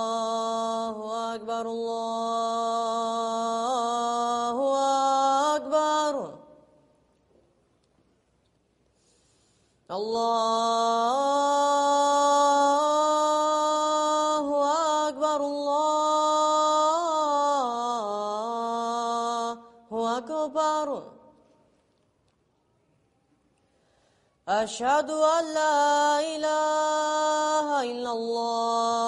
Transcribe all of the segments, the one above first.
الله أكبر الله أكبر الله أكبر الله أكبر أشهد أن لا إله إلا الله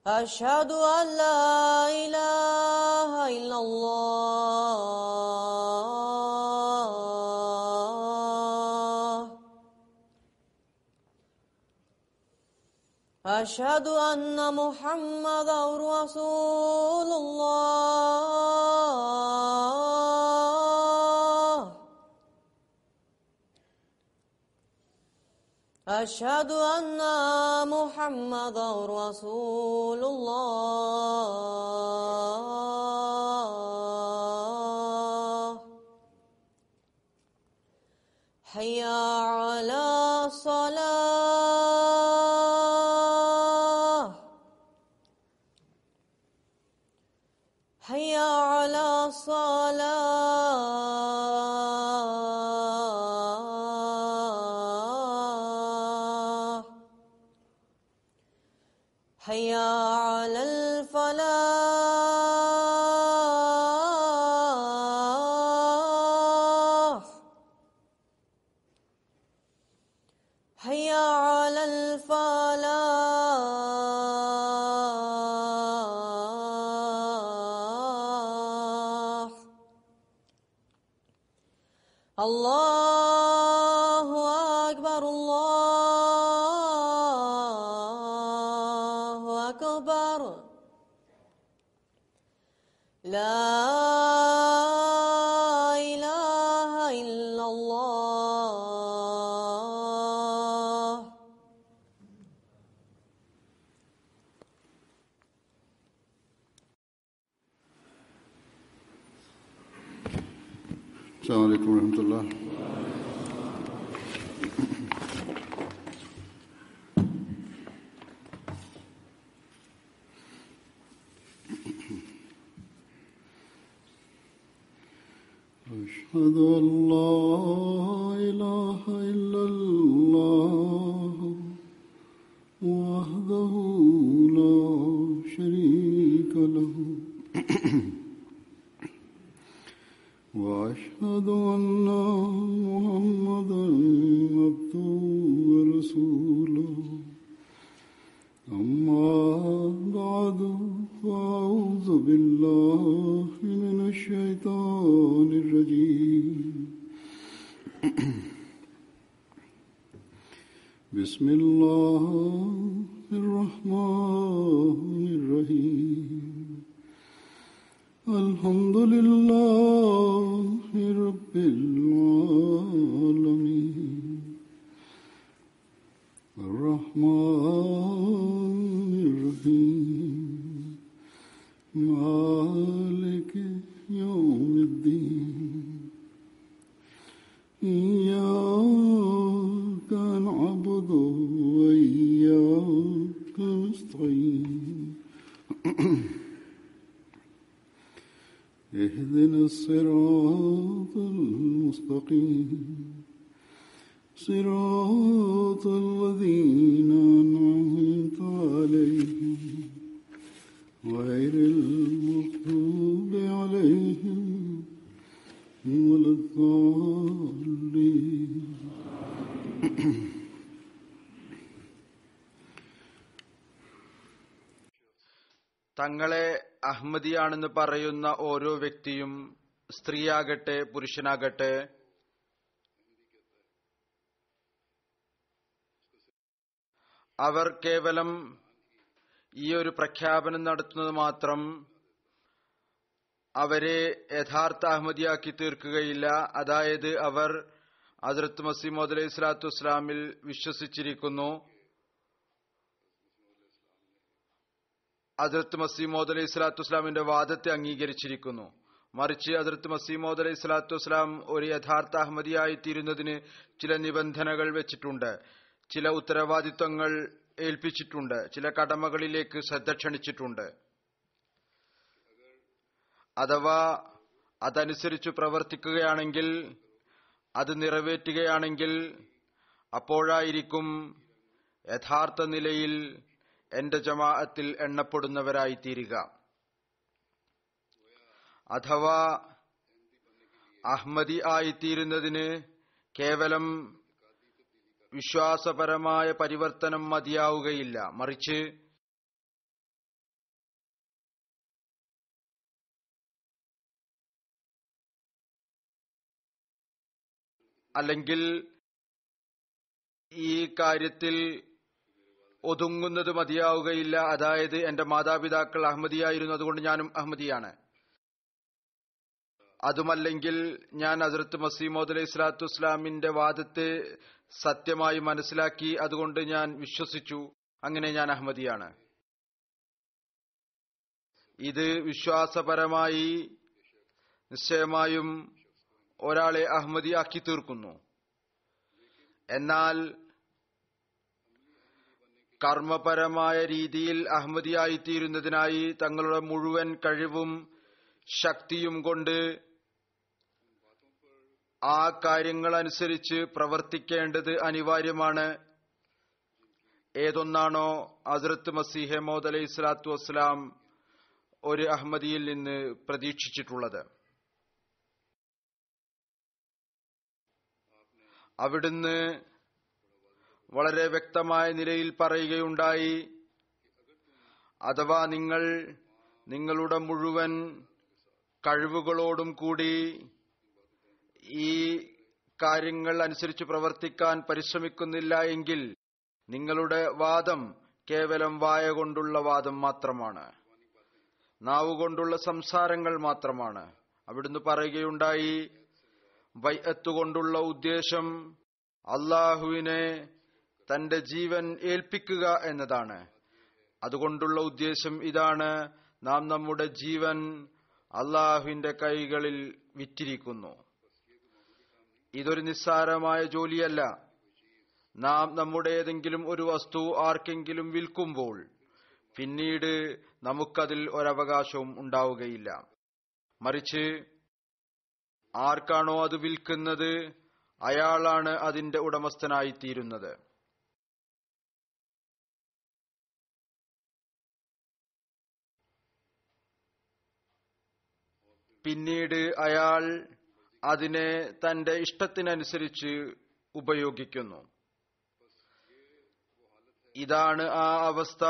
أشهد أن لا إله إلا الله أشهد أن محمدا رسول الله أشهد أن محمدا رسول الله حي على الصلاة حي على الصلاة حي على الفلاح حي على الفلاح الله أكبر الله أكبر لا إله إلا الله السلام عليكم ورحمة الله. أشهد أن لا إله إلا الله وحده لا شريك له وأشهد أن محمدا عبده ورسوله أما بعد فأعوذ بالله من الشيطان الرجيم بسم الله الرحمن الرحيم الحمد لله رب العالمين الرحمن الرحيم مالك يوم الدين إياك نعبد وإياك نستعين اهدنا الصراط المستقيم صراط الذين أنعمت عليهم غير المغضوب عليهم ولا الضالين. തങ്ങളെ അഹ്മദിയാണെന്ന് പറയുന്ന ഓരോ വ്യക്തിയും, സ്ത്രീയാകട്ടെ പുരുഷനാകട്ടെ, അവർ കേവലം ഈ ഒരു പ്രഖ്യാപനം നടത്തുന്നത് മാത്രം അവരെ യഥാർത്ഥ അഹ്മദിയാക്കി തീർക്കുകയില്ല. അതായത് അവർ ഹദ്റത്ത് മസീഹ് മൗഊദ് അലൈഹി സ്വലാത്തു വസ്സലാമിൽ വിശ്വസിച്ചിരിക്കുന്നു, ഹദ്റത്ത് മസീഹ് മൗഊദ് അലൈഹി സ്വലാത്തു വസ്സലാമിന്റെ വാദത്തെ അംഗീകരിച്ചിരിക്കുന്നു. മറിച്ച് ഹദ്റത്ത് മസീഹ് മൗഊദ് അലൈഹി സ്വലാത്തു വസ്സലാം ഒരു യഥാർത്ഥ അഹമ്മദിയായി തീരുന്നതിന് ചില നിബന്ധനകൾ വെച്ചിട്ടുണ്ട്, ചില ഉത്തരവാദിത്വങ്ങൾ ഏൽപ്പിച്ചിട്ടുണ്ട്, ചില കടമകളിലേക്ക് ശ്രദ്ധ ക്ഷണിച്ചിട്ടുണ്ട്. അഥവാ അതനുസരിച്ച് പ്രവർത്തിക്കുകയാണെങ്കിൽ, അത് നിറവേറ്റുകയാണെങ്കിൽ, അപ്പോഴായിരിക്കും യഥാർത്ഥ നിലയിൽ എന്റെ ജമാഅത്തിൽ എണ്ണപ്പെടുന്നവരായി തീരുക. അഥവാ അഹ്മദി ആയിത്തീരുന്നതിന് കേവലം വിശ്വാസപരമായ പരിവർത്തനം മതിയാവുകയില്ല, മറിച്ച് അല്ലെങ്കിൽ ഈ കാര്യത്തിൽ ഒതുങ്ങുന്നത് മതിയാവുകയില്ല. അതായത് എന്റെ മാതാപിതാക്കൾ അഹമ്മദിയായിരുന്നു, അതുകൊണ്ട് ഞാനും അഹമ്മദിയാണ്. അതുമല്ലെങ്കിൽ ഞാൻ ഹദ്റത്ത് മസീഹ് മൗഊദ് അലൈഹി സ്വലാത്തു വസ്സലാമിന്റെ വാദത്തെ സത്യമായി മനസ്സിലാക്കി, അതുകൊണ്ട് ഞാൻ വിശ്വസിച്ചു, അങ്ങനെ ഞാൻ അഹമ്മദിയാണ്. ഇത് വിശ്വാസപരമായി നിശ്ചയമായും ഒരാളെ അഹമ്മദി ആക്കി തീർക്കുന്നു. എന്നാൽ കർമ്മപരമായ രീതിയിൽ അഹമ്മദിയായിത്തീരുന്നതിനായി തങ്ങളുടെ മുഴുവൻ കഴിവും ശക്തിയും കൊണ്ട് ആ കാര്യങ്ങൾ അനുസരിച്ച് പ്രവർത്തിക്കേണ്ടത് അനിവാര്യമാണ്. ഏതൊന്നാണോ ഹദ്റത്ത് മസീഹ് മൗഊദ് അലൈഹി സ്വലാത്തു വസ്സലാം ഒരു അഹമ്മദിയിൽ നിന്ന് പ്രതീക്ഷിച്ചിട്ടുള്ളത്. അവിടുന്ന് വളരെ വ്യക്തമായ നിലയിൽ പറയുകയുണ്ടായി, അഥവാ നിങ്ങൾ നിങ്ങളുടെ മുഴുവൻ കഴിവുകളോടും കൂടി ഈ കാര്യങ്ങൾ അനുസരിച്ച് പ്രവർത്തിക്കാൻ പരിശ്രമിക്കുന്നില്ല എങ്കിൽ നിങ്ങളുടെ വാദം കേവലം വായ കൊണ്ടുള്ള വാദം മാത്രമാണ്, നാവുകൊണ്ടുള്ള സംസാരങ്ങൾ മാത്രമാണ്. അവിടുന്ന് പറയുകയുണ്ടായി, ബൈഅത്ത് കൊണ്ടുള്ള ഉദ്ദേശം അള്ളാഹുവിനെ തന്റെ ജീവൻ ഏൽപ്പിക്കുക എന്നതാണ്. അതുകൊണ്ടുള്ള ഉദ്ദേശം ഇതാണ്: നാം നമ്മുടെ ജീവൻ അള്ളാഹുവിന്റെ കൈകളിൽ വിറ്റിരിക്കുന്നു. ഇതൊരു നിസ്സാരമായ ജോലിയല്ല. നാം നമ്മുടെ ഏതെങ്കിലും ഒരു വസ്തു ആർക്കെങ്കിലും വിൽക്കുമ്പോൾ പിന്നീട് നമുക്കതിൽ ഒരവകാശവും ഉണ്ടാവുകയില്ല. മറിച്ച് ആർക്കാണോ അത് വിൽക്കുന്നത് അയാളാണ് അതിന്റെ ഉടമസ്ഥനായിത്തീരുന്നത്. പിന്നീട് അയാൾ അതിനെ തന്റെ ഇഷ്ടത്തിനനുസരിച്ച് ഉപയോഗിക്കുന്നു. ഇതാണ് ആ അവസ്ഥ.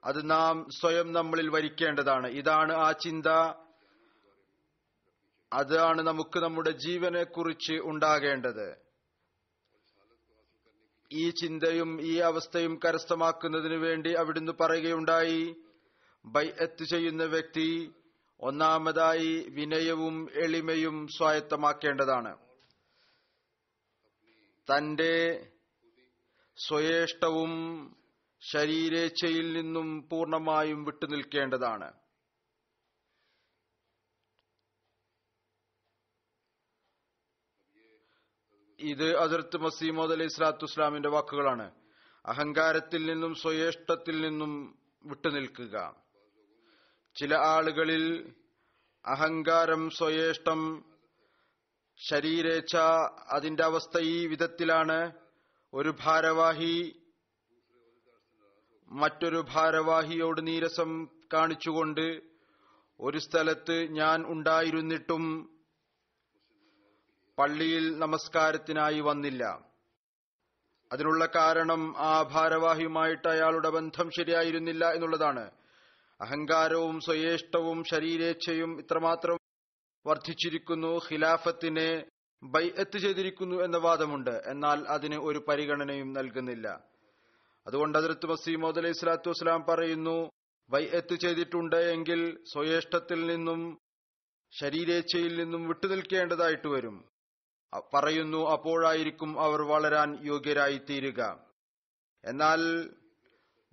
അത് നാം സ്വയം നമ്മളിൽ വരിക്കേണ്ടതാണ്. ഇതാണ് ആ ചിന്ത. അതാണ് നമുക്ക് നമ്മുടെ ജീവനെ കുറിച്ച് ഉണ്ടാകേണ്ടത്. ഈ ചിന്തയും ഈ അവസ്ഥയും കരസ്ഥമാക്കുന്നതിന് വേണ്ടി അവിടുന്ന് പറയുകയുണ്ടായി, ബൈഅത്ത് ചെയ്യുന്ന വ്യക്തി ഒന്നാമതായി വിനയവും എളിമയും സ്വായത്തമാക്കേണ്ടതാണ്. തന്റെ സ്വയേഷ്ടവും ശരീരേച്ഛയിൽ നിന്നും പൂർണ്ണമായും വിട്ടുനിൽക്കേണ്ടതാണ്. ഇത് ഹദ്റത്ത് മസീഹ് മൗഊദ് അലൈഹി സ്വലാത്തു വസ്സലാമിന്റെ വാക്കുകളാണ്. അഹങ്കാരത്തിൽ നിന്നും സ്വയേഷ്ടത്തിൽ നിന്നും വിട്ടുനിൽക്കുക. ചില ആളുകളിൽ അഹങ്കാരം, സ്വയേഷ്ടം, ശരീരേച്ഛ, അതിന്റെ അവസ്ഥ ഈ വിധത്തിലാണ്: ഒരു ഭാരവാഹി മറ്റൊരു ഭാരവാഹിയോട് നീരസം കാണിച്ചുകൊണ്ട് ഒരു സ്ഥലത്ത് ഞാൻ ഉണ്ടായിരുന്നിട്ടും പള്ളിയിൽ നമസ്കാരത്തിനായി വന്നില്ല. അതിനുള്ള കാരണം ആ ഭാരവാഹിയുമായിട്ട് അയാളുടെ ബന്ധം ശരിയായിരുന്നില്ല എന്നുള്ളതാണ്. അഹങ്കാരവും സ്വയേഷ്ടവും ശരീരേച്ഛയും ഇത്രമാത്രം വർദ്ധിച്ചിരിക്കുന്നു, ഖിലാഫത്തിനെ ബൈഅത്ത് ചെയ്തിരിക്കുന്നു എന്ന വാദമുണ്ട്. എന്നാൽ അതിന് ഒരു പരിഗണനയും നൽകുന്നില്ല. അതുകൊണ്ട് ഹദ്റത്ത് മസീഹ് മൗഊദ് അലൈഹി സ്വലാത്തു വസ്സലാം പറയുന്നു, ബൈഅത്ത് ചെയ്തിട്ടുണ്ട് എങ്കിൽ സ്വയേഷ്ടത്തിൽ നിന്നും ശരീരേച്ഛയിൽ നിന്നും വിട്ടുനിൽക്കേണ്ടതായിട്ട് വരും. പറയുന്നു, അപ്പോഴായിരിക്കും അവർ വളരാൻ യോഗ്യരായി തീരുക. എന്നാൽ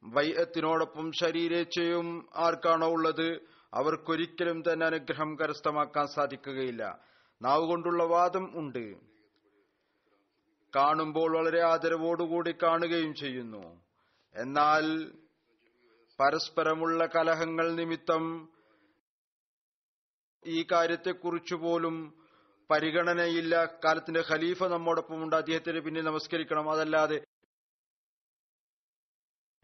ബൈഅത്തിനോടൊപ്പം ശരീരേച്ഛയും ആർക്കാണോ ഉള്ളത് അവർക്കൊരിക്കലും തന്നെ അനുഗ്രഹം കരസ്ഥമാക്കാൻ സാധിക്കുകയില്ല. നാവ് കൊണ്ടുള്ള വാദം ഉണ്ട്, കാണുമ്പോൾ വളരെ ആദരവോടുകൂടി കാണുകയും ചെയ്യുന്നു. എന്നാൽ പരസ്പരമുള്ള കലഹങ്ങൾ നിമിത്തം ഈ കാര്യത്തെക്കുറിച്ചു പോലും പരിഗണനയില്ല. കാലത്തിന്റെ ഖലീഫ നമ്മോടൊപ്പം ഉണ്ട്, അദ്ദേഹത്തിന് പിന്നിൽ നമസ്കരിക്കണം. അതല്ലാതെ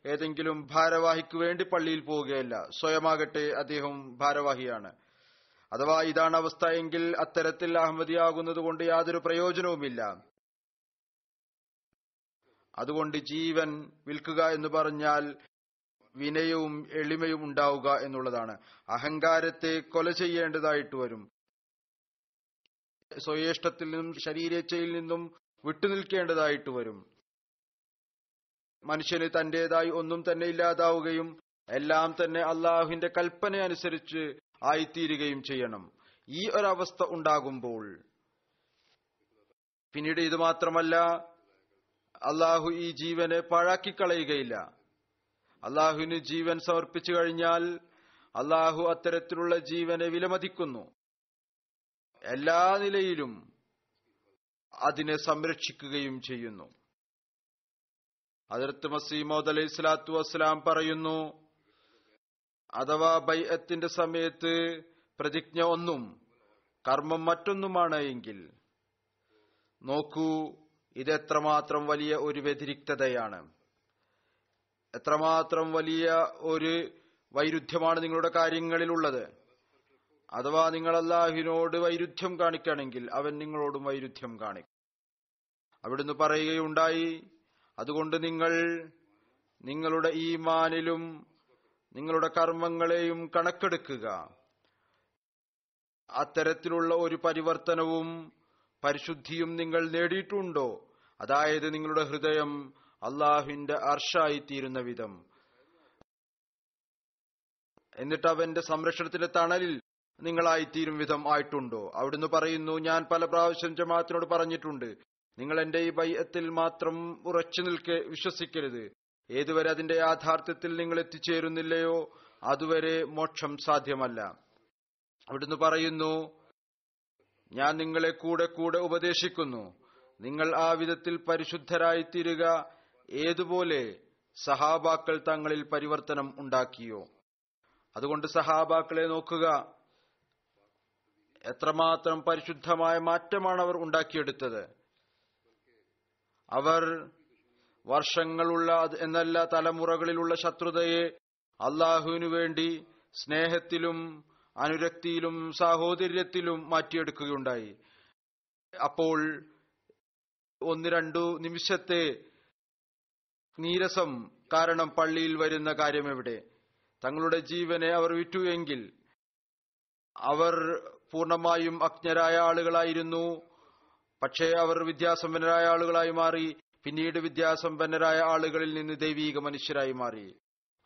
ഏതെങ്കിലും ഭാരവാഹിക്ക് വേണ്ടി പള്ളിയിൽ പോവുകയല്ല. സ്വയമാകട്ടെ അദ്ദേഹം ഭാരവാഹിയാണ്. അഥവാ ഇതാണ് അവസ്ഥ എങ്കിൽ അത്തരത്തിൽ അഹമ്മദിയാകുന്നത് കൊണ്ട് യാതൊരു പ്രയോജനവുമില്ല. അതുകൊണ്ട് ജീവൻ വിൽക്കുക എന്ന് പറഞ്ഞാൽ വിനയവും എളിമയും ഉണ്ടാവുക എന്നുള്ളതാണ്. അഹങ്കാരത്തെ കൊല ചെയ്യേണ്ടതായിട്ട് വരും. സ്വയേഷ്ടത്തിൽ നിന്നും ശരീരേച്ഛയിൽ നിന്നും വിട്ടുനിൽക്കേണ്ടതായിട്ട് വരും. മനുഷ്യന് തന്റേതായി ഒന്നും തന്നെ ഇല്ലാതാവുകയും എല്ലാം തന്നെ അള്ളാഹുവിന്റെ കൽപ്പന അനുസരിച്ച് ആയിത്തീരുകയും ചെയ്യണം. ഈ ഒരവസ്ഥ ഉണ്ടാകുമ്പോൾ പിന്നീട് ഇത് മാത്രമല്ല, അള്ളാഹു ഈ ജീവനെ പാഴാക്കിക്കളയുകയില്ല. അള്ളാഹുവിന് ജീവൻ സമർപ്പിച്ചു കഴിഞ്ഞാൽ അള്ളാഹു അത്തരത്തിലുള്ള ജീവനെ വിലമതിക്കുന്നു. എല്ലാ നിലയിലും അതിനെ സംരക്ഷിക്കുകയും ചെയ്യുന്നു. ഹദ്റത്ത് മസീഹ് മൗഊദ് അലൈഹി സ്വലാത്തു വസ്സലാം പറയുന്നു, അഥവാ ബൈഅത്തിന്റെ സമയത്ത് പ്രതിജ്ഞ ഒന്നും കർമ്മം മറ്റൊന്നുമാണ് എങ്കിൽ നോക്കൂ, ഇത് എത്രമാത്രം വലിയ ഒരു വ്യതിരിക്തതയാണ്, എത്രമാത്രം വലിയ ഒരു വൈരുദ്ധ്യമാണ് നിങ്ങളുടെ കാര്യങ്ങളിലുള്ളത്. അഥവാ നിങ്ങൾ അല്ലാഹുവിനോട് വൈരുദ്ധ്യം കാണിക്കുകയാണെങ്കിൽ അവൻ നിങ്ങളോടും വൈരുദ്ധ്യം കാണിക്കും. അവിടുന്ന് പറയുകയുണ്ടായി, അതുകൊണ്ട് നിങ്ങൾ നിങ്ങളുടെ ഈമാനിലും നിങ്ങളുടെ കർമ്മങ്ങളെയും കണക്കെടുക്കുക. അത്തരത്തിലുള്ള ഒരു പരിവർത്തനവും പരിശുദ്ധിയും നിങ്ങൾ നേടിയിട്ടുണ്ടോ? അതായത് നിങ്ങളുടെ ഹൃദയം അള്ളാഹുവിന്റെ അർശായിത്തീരുന്ന വിധം, എന്നിട്ട് അവന്റെ സംരക്ഷണത്തിന്റെ തണലിൽ നിങ്ങളായിത്തീരും വിധം ആയിട്ടുണ്ടോ? അവിടുന്ന് പറയുന്നു, ഞാൻ പല പ്രാവശ്യം ജമാഅത്തിനോട് പറഞ്ഞിട്ടുണ്ട്, നിങ്ങൾ എന്റെ ഈ ബൈഅത്തിൽ മാത്രം ഉറച്ചു വിശ്വസിക്കരുത്. ഏതുവരെ അതിന്റെ യാഥാർത്ഥ്യത്തിൽ നിങ്ങൾ എത്തിച്ചേരുന്നില്ലയോ അതുവരെ മോക്ഷം സാധ്യമല്ല. അവിടുന്ന് പറയുന്നു, ഞാൻ നിങ്ങളെ കൂടെ കൂടെ ഉപദേശിക്കുന്നു, നിങ്ങൾ ആ വിധത്തിൽ പരിശുദ്ധരായിത്തീരുക ഏതുപോലെ സഹാബാക്കൾ തങ്ങളിൽ പരിവർത്തനം ഉണ്ടാക്കിയോ. അതുകൊണ്ട് സഹാബാക്കളെ നോക്കുക, എത്രമാത്രം പരിശുദ്ധമായ മാറ്റമാണ് അവർ ഉണ്ടാക്കിയെടുത്തത്. അവർ വർഷങ്ങളുള്ള എന്നല്ല തലമുറകളിലുള്ള ശത്രുതയെ അള്ളാഹുവിനു വേണ്ടി സ്നേഹത്തിലും അനുരക്തിയിലും സാഹോദര്യത്തിലും മാറ്റിയെടുക്കുകയുണ്ടായി. അപ്പോൾ 1-2 നിമിഷത്തെ നീരസം കാരണം പള്ളിയിൽ വരുന്ന കാര്യം എവിടെ? തങ്ങളുടെ ജീവനെ അവർ വിറ്റു എങ്കിൽ അവർ പൂർണ്ണമായും അജ്ഞരായ ആളുകളായിരുന്നു. പക്ഷേ അവർ വിദ്യാസമ്പന്നരായ ആളുകളായി മാറി. പിന്നീട് വിദ്യാസമ്പന്നരായ ആളുകളിൽ നിന്ന് ദൈവീക മനുഷ്യരായി മാറി.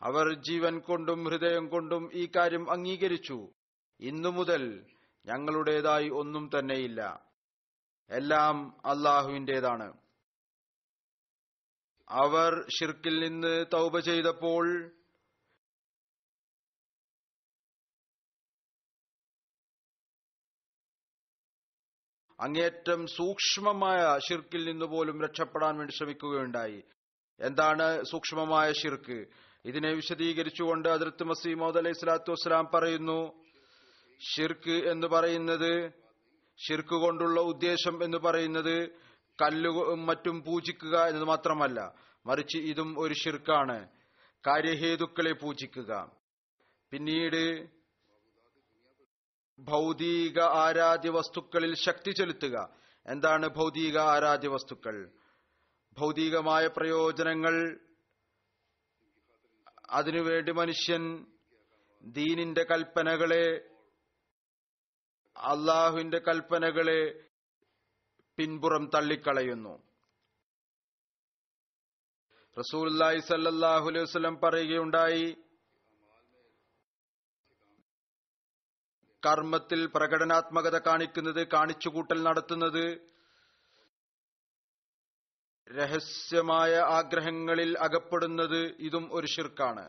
അവർ ജീവൻ കൊണ്ടും ഹൃദയം കൊണ്ടും ഈ കാര്യം അംഗീകരിച്ചു. ഇന്നു മുതൽ ഞങ്ങളുടേതായി ഒന്നും തന്നെയില്ല, എല്ലാം അള്ളാഹുവിന്റേതാണ്. അവർ ഷിർക്കിൽ നിന്ന് തൗബ ചെയ്തപ്പോൾ അങ്ങേറ്റം സൂക്ഷ്മമായ ഷിർക്കിൽ നിന്ന് പോലും രക്ഷപ്പെടാൻ വേണ്ടി ശ്രമിക്കുകയുണ്ടായി. എന്താണ് സൂക്ഷ്മമായ ഷിർക്ക്? ഇതിനെ വിശദീകരിച്ചുകൊണ്ട് ഹദ്റത്ത് മസീഹ് മൗഊദ് അലൈഹി സ്വലാത്തു വസ്സലാം പറയുന്നു, ഷിർക്ക് എന്ന് പറയുന്നത്, ഷിർക്ക് കൊണ്ടുള്ള ഉദ്ദേശം എന്ന് പറയുന്നത് കല്ലും മറ്റും പൂജിക്കുക എന്നത് മാത്രമല്ല, മറിച്ച് ഇതും ഒരു ഷിർക്കാണ്. കാര്യഹേതുക്കളെ പൂജിക്കുക, പിന്നീട് ഭൗതിക ആരാധ്യ വസ്തുക്കളിൽ ശക്തി ചെലുത്തുക. എന്താണ് ഭൗതിക ആരാധ്യ വസ്തുക്കൾ? ഭൗതികമായ പ്രയോജനങ്ങൾ. അതിനുവേണ്ടി മനുഷ്യൻ ദീനിന്റെ കൽപ്പനകളെ, അള്ളാഹുവിന്റെ കൽപ്പനകളെ പിൻപുറം തള്ളിക്കളയുന്നു. റസൂലുള്ളാഹി സ്വല്ലല്ലാഹു അലൈഹി വസല്ലം പറയുകയുണ്ടായി, കർമ്മത്തിൽ പ്രകടനാത്മകത കാണിക്കുന്നത്, കാണിച്ചുകൂട്ടൽ നടത്തുന്നത് രഹസ്യമായ ആഗ്രഹങ്ങളിൽ അകപ്പെടുന്നത് ഇതും ഒരു ശിർക്കാണ്.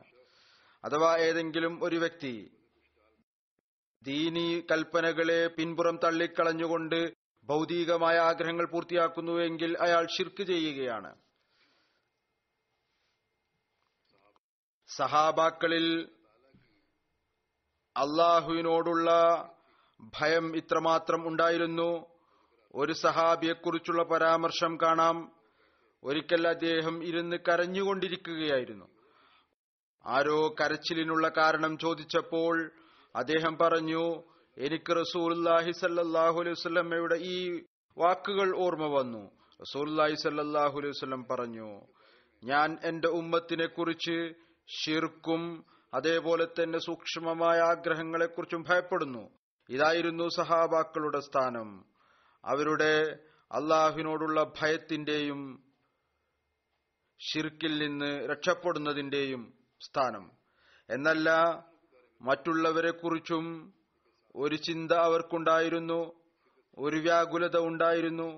അഥവാ ഏതെങ്കിലും ഒരു വ്യക്തി ദീനി കൽപ്പനകളെ പിൻപുറം തള്ളിക്കളഞ്ഞുകൊണ്ട് ഭൗതികമായ ആഗ്രഹങ്ങൾ പൂർത്തിയാക്കുന്നുവെങ്കിൽ അയാൾ ശിർക്ക് ചെയ്യുകയാണ്. സഹാബാക്കളിൽ അള്ളാഹുവിനോടുള്ള ഭയം ഇത്രമാത്രം ഉണ്ടായിരുന്നു. ഒരു സഹാബിയെക്കുറിച്ചുള്ള പരാമർശം കാണാം. ഒരിക്കൽ അദ്ദേഹം ഇരുന്ന് കരഞ്ഞുകൊണ്ടിരിക്കുകയായിരുന്നു. ആരോ കരച്ചിലിനുള്ള കാരണം ചോദിച്ചപ്പോൾ അദ്ദേഹം പറഞ്ഞു, എനിക്ക് റസൂലുള്ളാഹി സ്വല്ലല്ലാഹു അലൈഹി വസല്ലമയുടെ ഈ വാക്കുകൾ ഓർമ്മ വന്നു. റസൂലുള്ളാഹി സ്വല്ലല്ലാഹു അലൈഹി വസല്ലം പറഞ്ഞു, ഞാൻ എന്റെ ഉമ്മത്തിനെ കുറിച്ച് ശിർക്കും അതേപോലെ തന്നെ സൂക്ഷ്മമായ ആഗ്രഹങ്ങളെക്കുറിച്ചും ഭയപ്പെടുന്നു. ഇതായിരുന്നു സഹാബാക്കളുടെ സ്ഥാനം, അവരുടെ അള്ളാഹുവിനോടുള്ള ഭയത്തിന്റെയും ശിർക്കിൽ നിന്ന് രക്ഷപ്പെടുന്നതിന്റെയും സ്ഥാനം. എന്നല്ല, മറ്റുള്ളവരെ കുറിച്ചും ഒരു ചിന്ത അവർക്കുണ്ടായിരുന്നു, ഒരു വ്യാകുലത ഉണ്ടായിരുന്നു.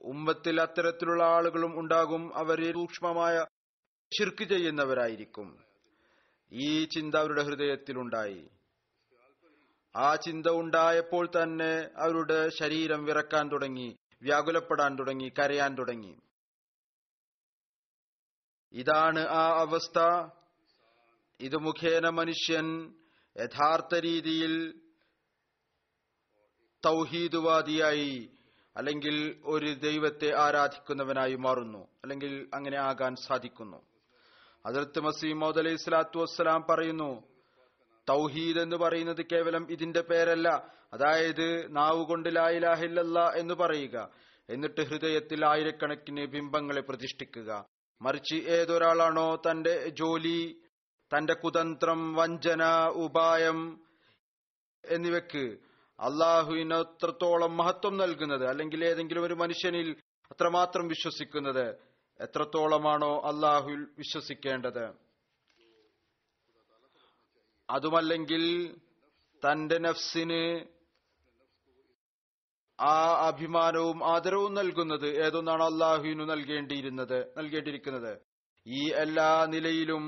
ഉമ്മത്തിൽ അത്തരത്തിലുള്ള ആളുകളും ഉണ്ടാകും. അവർ സൂക്ഷ്മമായ ശിർക്ക് ചെയ്യുന്നവരായിരിക്കും. ഈ ചിന്ത അവരുടെ ഹൃദയത്തിലുണ്ടായി. ആ ചിന്ത ഉണ്ടായപ്പോൾ തന്നെ അവരുടെ ശരീരം വിറക്കാൻ തുടങ്ങി, വ്യാകുലപ്പെടാൻ തുടങ്ങി, കരയാൻ തുടങ്ങി. ഇതാണ് ആ അവസ്ഥ. ഇത് മുഖേന മനുഷ്യൻ യഥാർത്ഥ രീതിയിൽ തൗഹീദുവാദിയായി അല്ലെങ്കിൽ ഒരു ദൈവത്തെ ആരാധിക്കുന്നവനായി മാറുന്നു, അല്ലെങ്കിൽ അങ്ങനെ ആകാൻ സാധിക്കുന്നു. ഹദ്റത്ത് മസീഹ് മൗഊദ് അലൈഹി സ്വലാത്തു വസ്സലാം പറയുന്നു, തൗഹീദ് എന്ന് പറയുന്നത് കേവലം ഇതിന്റെ പേരല്ല. അതായത് നാവുകൊണ്ട് ലാ ഇലാഹ ഇല്ലല്ലാഹ് എന്ന് പറയുക, എന്നിട്ട് ഹൃദയത്തിൽ ആയിരക്കണക്കിന് ബിംബങ്ങളെ പ്രതിഷ്ഠിക്കുക. മറിച്ച് ഏതൊരാളാണോ തന്റെ ജോലി, തന്റെ കുതന്ത്രം, വഞ്ചന, ഉപായം എന്നിവയ്ക്ക് അള്ളാഹുവിന് എത്രത്തോളം മഹത്വം നൽകുന്നത്, അല്ലെങ്കിൽ ഏതെങ്കിലും ഒരു മനുഷ്യനിൽ അത്രമാത്രം വിശ്വസിക്കുന്നത്, എത്രത്തോളമാണോ അള്ളാഹുവിൽ വിശ്വസിക്കേണ്ടത്, അതുമല്ലെങ്കിൽ തന്റെ നഫ്സിന് ആ അഭിമാനവും ആദരവും നൽകുന്നത് ഏതൊന്നാണ് അള്ളാഹുവിനു നൽകേണ്ടിയിരിക്കുന്നത്, ഈ എല്ലാ നിലയിലും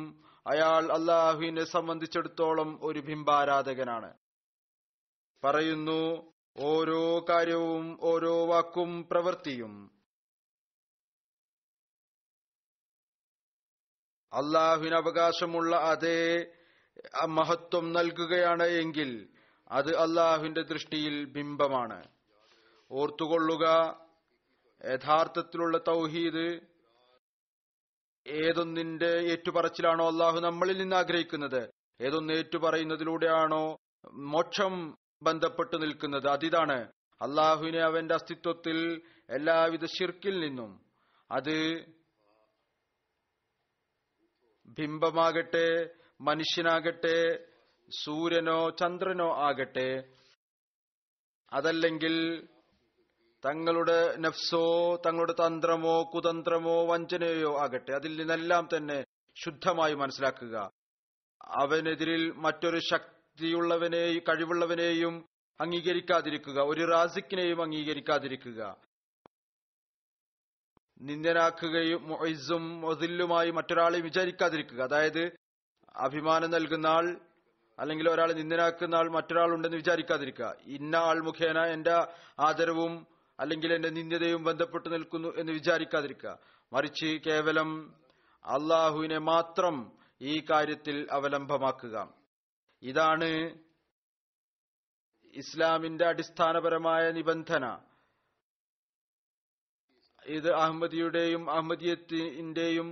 അയാൾ അള്ളാഹുവിനെ സംബന്ധിച്ചിടത്തോളം ഒരു ബിംബാരാധകനാണ്. പറയുന്നു, ഓരോ കാര്യവും ഓരോ വാക്കും പ്രവൃത്തിയും അള്ളാഹുവിന് അവകാശമുള്ള അതേ മഹത്വം നൽകുകയാണ് എങ്കിൽ അത് അള്ളാഹുവിന്റെ ദൃഷ്ടിയിൽ ബിംബമാണ്. ഓർത്തുകൊള്ളുക, യഥാർത്ഥത്തിലുള്ള തൗഹീദ് ഏതൊന്നിന്റെ ഏറ്റുപറച്ചിലാണോ അള്ളാഹു നമ്മളിൽ നിന്ന് ആഗ്രഹിക്കുന്നത്, ഏതൊന്ന് ഏറ്റുപറയുന്നതിലൂടെയാണോ മോക്ഷം ബന്ധപ്പെട്ടു നിൽക്കുന്നത്, അതിതാണ് അള്ളാഹുവിനെ അവന്റെ അസ്തിത്വത്തിൽ എല്ലാവിധ ശിർക്കിൽ നിന്നും, അത് ബിംബമാകട്ടെ, മനുഷ്യനാകട്ടെ, സൂര്യനോ ചന്ദ്രനോ ആകട്ടെ, അതല്ലെങ്കിൽ തങ്ങളുടെ നഫ്സോ തങ്ങളുടെ തന്ത്രമോ കുതന്ത്രമോ വഞ്ചനയോ ആകട്ടെ, അതിൽ നിന്നെല്ലാം തന്നെ ശുദ്ധമായി മനസ്സിലാക്കുക. അവനെതിരിൽ മറ്റൊരു ശക്തിയുള്ളവനെയും കഴിവുള്ളവനെയും അംഗീകരിക്കാതിരിക്കുക, ഒരു റാസിക്കിനെയും അംഗീകരിക്കാതിരിക്കുക. നിന്ദനാക്കുകയും മുഇസ്സും മുദില്ലുമായി മറ്റൊരാളെ വിചാരിക്കാതിരിക്കുക. അതായത് അഭിമാനം നൽകുന്ന ആൾ അല്ലെങ്കിൽ ഒരാളെ നിന്ദനാക്കുന്ന ആൾ മറ്റൊരാളുണ്ടെന്ന് വിചാരിക്കാതിരിക്കുക. ഇന്ന ആൾ മുഖേന എന്റെ ആദരവും അല്ലെങ്കിൽ എന്റെ നിന്ദതയും ബന്ധപ്പെട്ടു നിൽക്കുന്നു എന്ന് വിചാരിക്കാതിരിക്കുക. മറിച്ച് കേവലം അള്ളാഹുവിനെ മാത്രം ഈ കാര്യത്തിൽ അവലംബമാക്കുക. ഇതാണ് ഇസ്ലാമിന്റെ അടിസ്ഥാനപരമായ നിബന്ധന. ഇത് അഹമ്മദിയുടെയും അഹമ്മദിയത്തിന്റെയും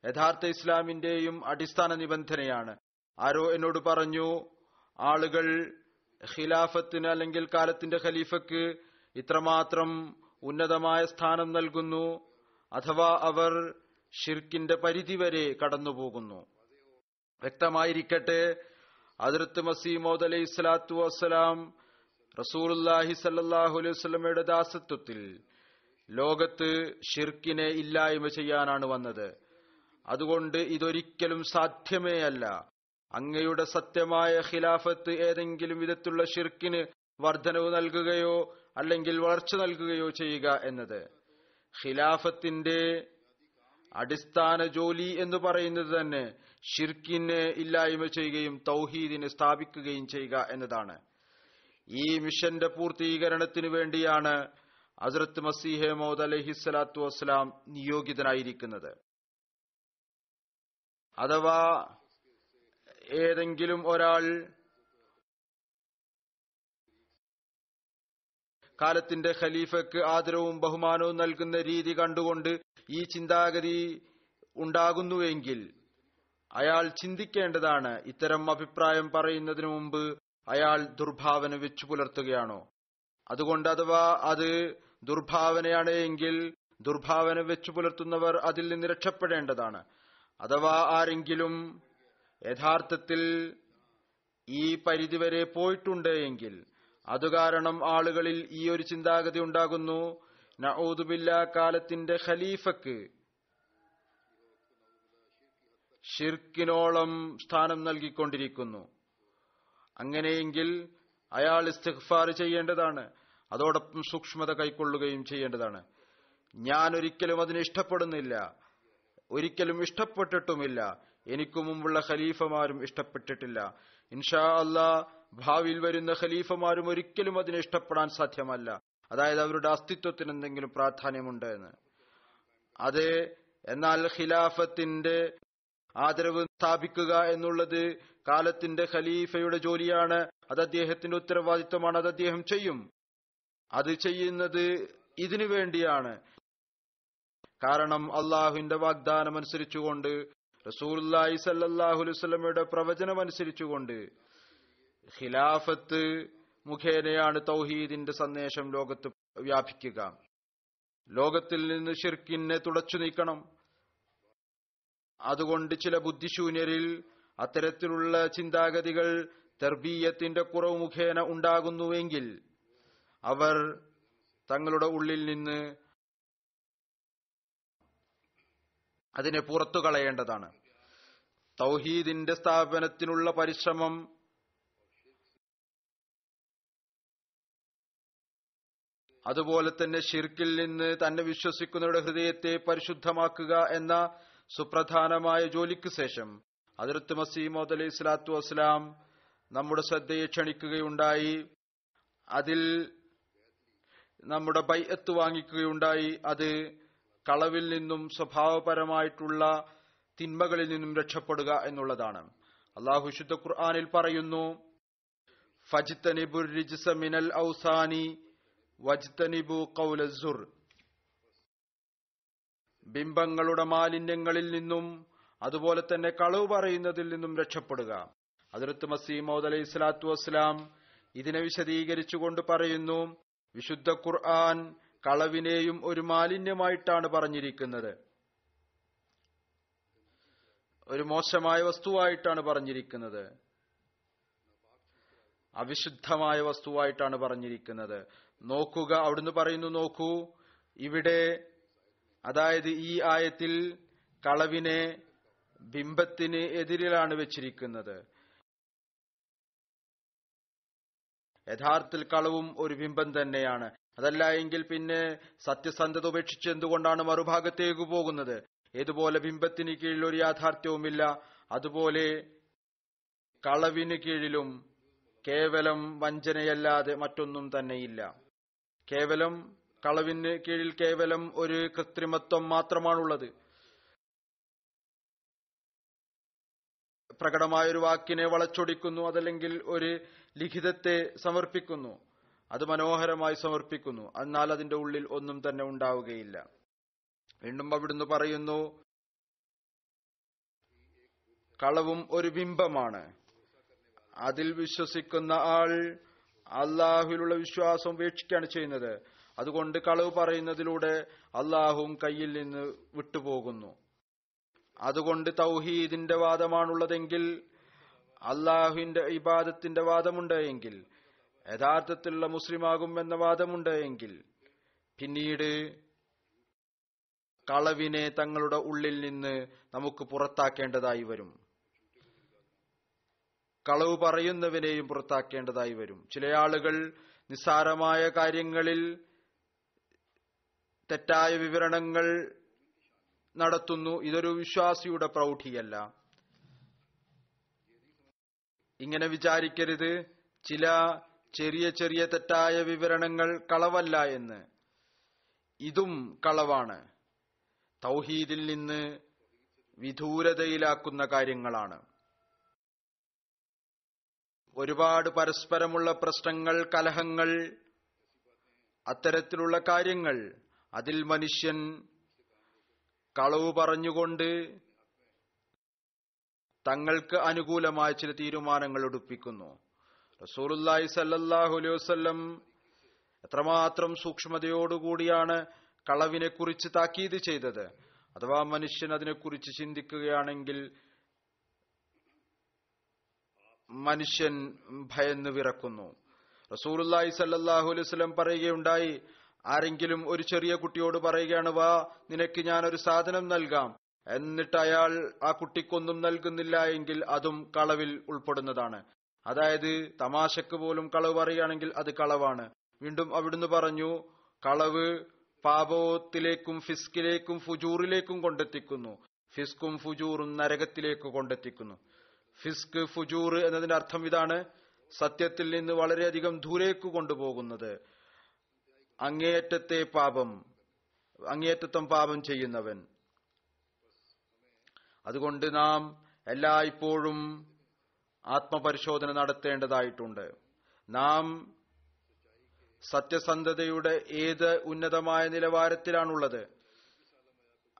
യഥാർത്ഥ ഇസ്ലാമിന്റെയും അടിസ്ഥാന നിബന്ധനയാണ്. ആരോ എന്നോട് പറഞ്ഞു, ആളുകൾ ഖിലാഫത്തിന് അല്ലെങ്കിൽ കാലത്തിന്റെ ഖലീഫക്ക് ഇത്രമാത്രം ഉന്നതമായ സ്ഥാനം നൽകുന്നു, അഥവാ അവർ ഷിർക്കിന്റെ പരിധി വരെ കടന്നുപോകുന്നു. വ്യക്തമായിരിക്കട്ടെ, ഹദ്റത്ത് മസീഹ് മൗഊദ് അലൈഹി സ്വലാത്തു വസ്സലാം റസൂലുള്ളാഹി സ്വല്ലല്ലാഹു അലൈഹി വസല്ലമയുടെ ദാസത്വത്തിൽ ലോകത്ത് ഷിർക്കിനെ ഇല്ലായ്മ ചെയ്യാനാണ് വന്നത്. അതുകൊണ്ട് ഇതൊരിക്കലും സാധ്യമേ അല്ല. അങ്ങയുടെ സത്യമായ ഖിലാഫത്ത് ഏതെങ്കിലും വിധത്തിലുള്ള ഷിർക്കിന് വർധനവ് നൽകുകയോ അല്ലെങ്കിൽ വളർച്ച നൽകുകയോ ചെയ്യുക എന്നത്. ഖിലാഫത്തിന്റെ അടിസ്ഥാന ജോലി എന്ന് പറയുന്നത് തന്നെ ഷിർക്കിനെ ഇല്ലായ്മ ചെയ്യുകയും തൗഹീദിനെ സ്ഥാപിക്കുകയും ചെയ്യുക എന്നതാണ്. ഈ മിഷന്റെ പൂർത്തീകരണത്തിന് വേണ്ടിയാണ് ഹസ്രത്ത് മസീഹ് മൗഊദ് അലൈഹിസ്സലാത്തു വസ്സലാം നിയോഗിതനായിരിക്കുന്നത്. അഥവാ ഏതെങ്കിലും ഒരാൾ കാലത്തിന്റെ ഖലീഫയ്ക്ക് ആദരവും ബഹുമാനവും നൽകുന്ന രീതി കണ്ടുകൊണ്ട് ഈ ചിന്താഗതി ഉണ്ടാകുന്നുവെങ്കിൽ അയാൾ ചിന്തിക്കേണ്ടതാണ്, ഇത്തരം അഭിപ്രായം പറയുന്നതിനു മുമ്പ് അയാൾ ദുർഭാവന വെച്ചു പുലർത്തുകയാണോ? അതുകൊണ്ട് അഥവാ അത് ദുർഭാവനയാണ് എങ്കിൽ ദുർഭാവന വെച്ചു പുലർത്തുന്നവർ അതിൽ നിന്ന് രക്ഷപ്പെടേണ്ടതാണ്. അഥവാ ആരെങ്കിലും യഥാർത്ഥത്തിൽ ഈ പരിധിവരെ പോയിട്ടുണ്ട് എങ്കിൽ അത് കാരണം ആളുകളിൽ ഈ ഒരു ചിന്താഗതി ഉണ്ടാകുന്നു, നഊദു ബില്ലാഹ്, കാലത്തിന്റെ ഖലീഫക്ക് ഷിർക്കിനോളം സ്ഥാനം നൽകിക്കൊണ്ടിരിക്കുന്നു. അങ്ങനെയെങ്കിൽ അയാൾ ഇസ്തിഗ്ഫാർ ചെയ്യേണ്ടതാണ്, അതോടൊപ്പം സൂക്ഷ്മത കൈക്കൊള്ളുകയും ചെയ്യേണ്ടതാണ്. ഞാൻ ഒരിക്കലും അതിനെ ഇഷ്ടപ്പെടുന്നില്ല, ഒരിക്കലും ഇഷ്ടപ്പെട്ടിട്ടുമില്ല, എനിക്കു മുമ്പുള്ള ഖലീഫമാരും ഇഷ്ടപ്പെട്ടിട്ടില്ല. ഇൻഷാ അല്ലാഹ് ഭാവിയിൽ വരുന്ന ഖലീഫമാരും ഒരിക്കലും അതിനെ ഇഷ്ടപ്പെടാൻ സാധ്യമല്ല. അതായത് അവരുടെ അസ്തിത്വത്തിന് എന്തെങ്കിലും പ്രാധാന്യമുണ്ട് എന്ന്. അതെ, എന്നാൽ ഖിലാഫത്തിന്റെ ആദരവ് സ്ഥാപിക്കുക എന്നുള്ളത് കാലത്തിന്റെ ഖലീഫയുടെ ജോലിയാണ്. അത് അദ്ദേഹത്തിന്റെ ഉത്തരവാദിത്വമാണ്, അത് അദ്ദേഹം ചെയ്യും. അത് ചെയ്യുന്നത് ഇതിനു വേണ്ടിയാണ്. കാരണം അള്ളാഹുവിന്റെ വാഗ്ദാനം അനുസരിച്ചുകൊണ്ട്, റസൂലുള്ളാഹി സ്വല്ലല്ലാഹു അലൈഹി വസല്ലമയുടെ പ്രവചനം അനുസരിച്ചുകൊണ്ട് ഖിലാഫത്ത് മുഖേനയാണ് തൗഹീദിന്റെ സന്ദേശം ലോകത്ത് വ്യാപിക്കുക. ലോകത്തിൽ നിന്ന് ശിർക്കിനെ തുടച്ചു നീക്കണം. അതുകൊണ്ട് ചില ബുദ്ധിശൂന്യരിൽ അത്തരത്തിലുള്ള ചിന്താഗതികൾ തർബീയത്തിന്റെ കുറവ് മുഖേന ഉണ്ടാകുന്നുവെങ്കിൽ അവർ തങ്ങളുടെ ഉള്ളിൽ നിന്ന് അതിനെ പുറത്തു കളയേണ്ടതാണ്. തൗഹീദിന്റെ സ്ഥാപനത്തിനുള്ള പരിശ്രമം അതുപോലെ തന്നെ ഷിർക്കിൽ നിന്ന് തന്നെ വിശ്വസിക്കുന്നവരുടെ ഹൃദയത്തെ പരിശുദ്ധമാക്കുക എന്ന സുപ്രധാനമായ ജോലിക്ക് ശേഷം ഹദ്റത്ത് മസീഹ് മൗഊദ് അലൈഹി സ്വലാത്തു വസ്സലാം നമ്മുടെ ശ്രദ്ധയെ ക്ഷണിക്കുകയുണ്ടായി. അതിൽ നമ്മുടെ ബൈഅത്ത് വാങ്ങിക്കുകയുണ്ടായി. അത് കളവിൽ നിന്നും സ്വഭാവപരമായിട്ടുള്ള തിന്മകളിൽ നിന്നും രക്ഷപ്പെടുക എന്നുള്ളതാണ്. അല്ലാഹു വിശുദ്ധ ഖുർആനിൽ പറയുന്നു, ഫജ്തനിബുർ റിജ്സ മിനൽ ഔസാനി വജ്തനിബു ഖൗല സുർ. ബിംബങ്ങളുടെ മാലിന്യങ്ങളിൽ നിന്നും അതുപോലെ തന്നെ കളവ് പറയുന്നതിൽ നിന്നും രക്ഷപ്പെടുക. ഹദ്റത്ത് മസീഹ് മൗഊദ് അലൈഹി സ്വലാത്തു വസ്സലാം ഇതിനെ വിശദീകരിച്ചുകൊണ്ട് പറയുന്നു, വിശുദ്ധ ഖുർആൻ കളവിനെയും ഒരു മാലിന്യമായിട്ടാണ് പറഞ്ഞിരിക്കുന്നത്, ഒരു മോശമായ വസ്തുവായിട്ടാണ് പറഞ്ഞിരിക്കുന്നത്, അവിശുദ്ധമായ വസ്തുവായിട്ടാണ് പറഞ്ഞിരിക്കുന്നത്. നോക്കുക, അവിടുന്ന് പറയുന്നു, നോക്കൂ ഇവിടെ, അതായത് ഈ ആയത്തിൽ കളവിനെ ബിംബത്തിന് എതിരിലാണ് വെച്ചിരിക്കുന്നത്. യഥാർത്ഥത്തിൽ കളവും ഒരു ബിംബം തന്നെയാണ്. അതല്ല എങ്കിൽ പിന്നെ സത്യസന്ധത ഉപേക്ഷിച്ച് എന്തുകൊണ്ടാണ് മറുഭാഗത്തേക്ക് പോകുന്നത്? ഏതുപോലെ ബിംബത്തിന് കീഴിൽ ഒരു യാഥാർത്ഥ്യവുമില്ല, അതുപോലെ കളവിന് കീഴിലും കേവലം വഞ്ചനയല്ലാതെ മറ്റൊന്നും തന്നെയില്ല. കേവലം കളവിന് കീഴിൽ കേവലം ഒരു കൃത്രിമത്വം മാത്രമാണുള്ളത്. പ്രകടമായൊരു വാക്കിനെ വളച്ചൊടിക്കുന്നു, അതല്ലെങ്കിൽ ഒരു ലിഖിതത്തെ സമർപ്പിക്കുന്നു, അത് മനോഹരമായി സമർപ്പിക്കുന്നു, എന്നാൽ അതിന്റെ ഉള്ളിൽ ഒന്നും തന്നെ ഉണ്ടാവുകയില്ല. വീണ്ടും അവിടുന്ന് പറയുന്നു, കളവും ഒരു ബിംബമാണ്. അതിൽ വിശ്വസിക്കുന്ന ആൾ അള്ളാഹുവിലുള്ള വിശ്വാസം ഉപേക്ഷിക്കുകയാണ് ചെയ്യുന്നത്. അതുകൊണ്ട് കളവ് പറയുന്നതിലൂടെ അള്ളാഹുവും കയ്യിൽ നിന്ന് വിട്ടുപോകുന്നു. അതുകൊണ്ട് തൗഹീദിന്റെ വാദമാണുള്ളതെങ്കിൽ, അള്ളാഹുവിന്റെ ഇബാദത്തിന്റെ വാദമുണ്ട് എങ്കിൽ, യഥാർത്ഥത്തിലുള്ള മുസ്ലിമാകും എന്ന വാദമുണ്ട് എങ്കിൽ, പിന്നീട് കളവിനെ തങ്ങളുടെ ഉള്ളിൽ നിന്ന് നമുക്ക് പുറത്താക്കേണ്ടതായി വരും. കളവ് പറയുന്നവനെയും പുറത്താക്കേണ്ടതായി വരും. ചില ആളുകൾ നിസ്സാരമായ കാര്യങ്ങളിൽ തെറ്റായ വിവരണങ്ങൾ നടത്തുന്നു. ഇതൊരു വിശ്വാസിയുടെ പ്രൗഢിയല്ല. ഇങ്ങനെ വിചാരിക്കരുത് ചില ചെറിയ ചെറിയ തെറ്റായ വിവരണങ്ങൾ കളവല്ല എന്ന്. ഇതും കളവാണ്, തൗഹീദിൽ നിന്ന് വിദൂരതയിലാക്കുന്ന കാര്യങ്ങളാണ്. ഒരുപാട് പരസ്പരമുള്ള പ്രശ്നങ്ങൾ, കലഹങ്ങൾ, അത്തരത്തിലുള്ള കാര്യങ്ങൾ, അതിൽ മനുഷ്യൻ കളവ് പറഞ്ഞുകൊണ്ട് തങ്ങൾക്ക് അനുകൂലമായ ചില തീരുമാനങ്ങൾ എടുപ്പിക്കുന്നു. റസൂലുള്ളാഹി സ്വല്ലല്ലാഹു അലൈഹി വസല്ലം എത്രമാത്രം സൂക്ഷ്മതയോടുകൂടിയാണ് കളവിനെ കുറിച്ച് താക്കീത് ചെയ്തത്. അഥവാ മനുഷ്യൻ അതിനെക്കുറിച്ച് ചിന്തിക്കുകയാണെങ്കിൽ മനുഷ്യൻ ഭയന്ന് വിറക്കുന്നു. റസൂലുള്ളാഹി സ്വല്ലല്ലാഹു അലൈഹി വസല്ലം പറയുകയുണ്ടായി, ആരെങ്കിലും ഒരു ചെറിയ കുട്ടിയോട് പറയുകയാണ്, വാ നിനക്ക് ഞാനൊരു സാധനം നൽകാം, എന്നിട്ട് അയാൾ ആ കുട്ടിക്കൊന്നും നൽകുന്നില്ല എങ്കിൽ അതും കളവിൽ ഉൾപ്പെടുന്നതാണ്. അതായത് തമാശക്ക് പോലും കളവ് പറയുകയാണെങ്കിൽ അത് കളവാണ്. വീണ്ടും അവിടുന്ന് പറഞ്ഞു, കളവ് പാപത്തിലേക്കും ഫിസ്കിലേക്കും ഫുജൂറിലേക്കും കൊണ്ടെത്തിക്കുന്നു. ഫിസ്കും ഫുജൂറും നരകത്തിലേക്ക് കൊണ്ടെത്തിക്കുന്നു. ഫിസ്ക്, ഫുജൂർ എന്നതിന്റെ അർത്ഥം ഇതാണ്: സത്യത്തിൽ നിന്ന് വളരെയധികം ദൂരേക്ക് കൊണ്ടുപോകുന്നത്, അങ്ങേയറ്റം പാപം ചെയ്യുന്നവൻ. അതുകൊണ്ട് നാം എല്ലായ്പ്പോഴും ആത്മപരിശോധന നടത്തേണ്ടതായിട്ടുണ്ട്. നാം സത്യസന്ധതയുടെ ഏത് ഉന്നതമായ നിലവാരത്തിലാണുള്ളത്,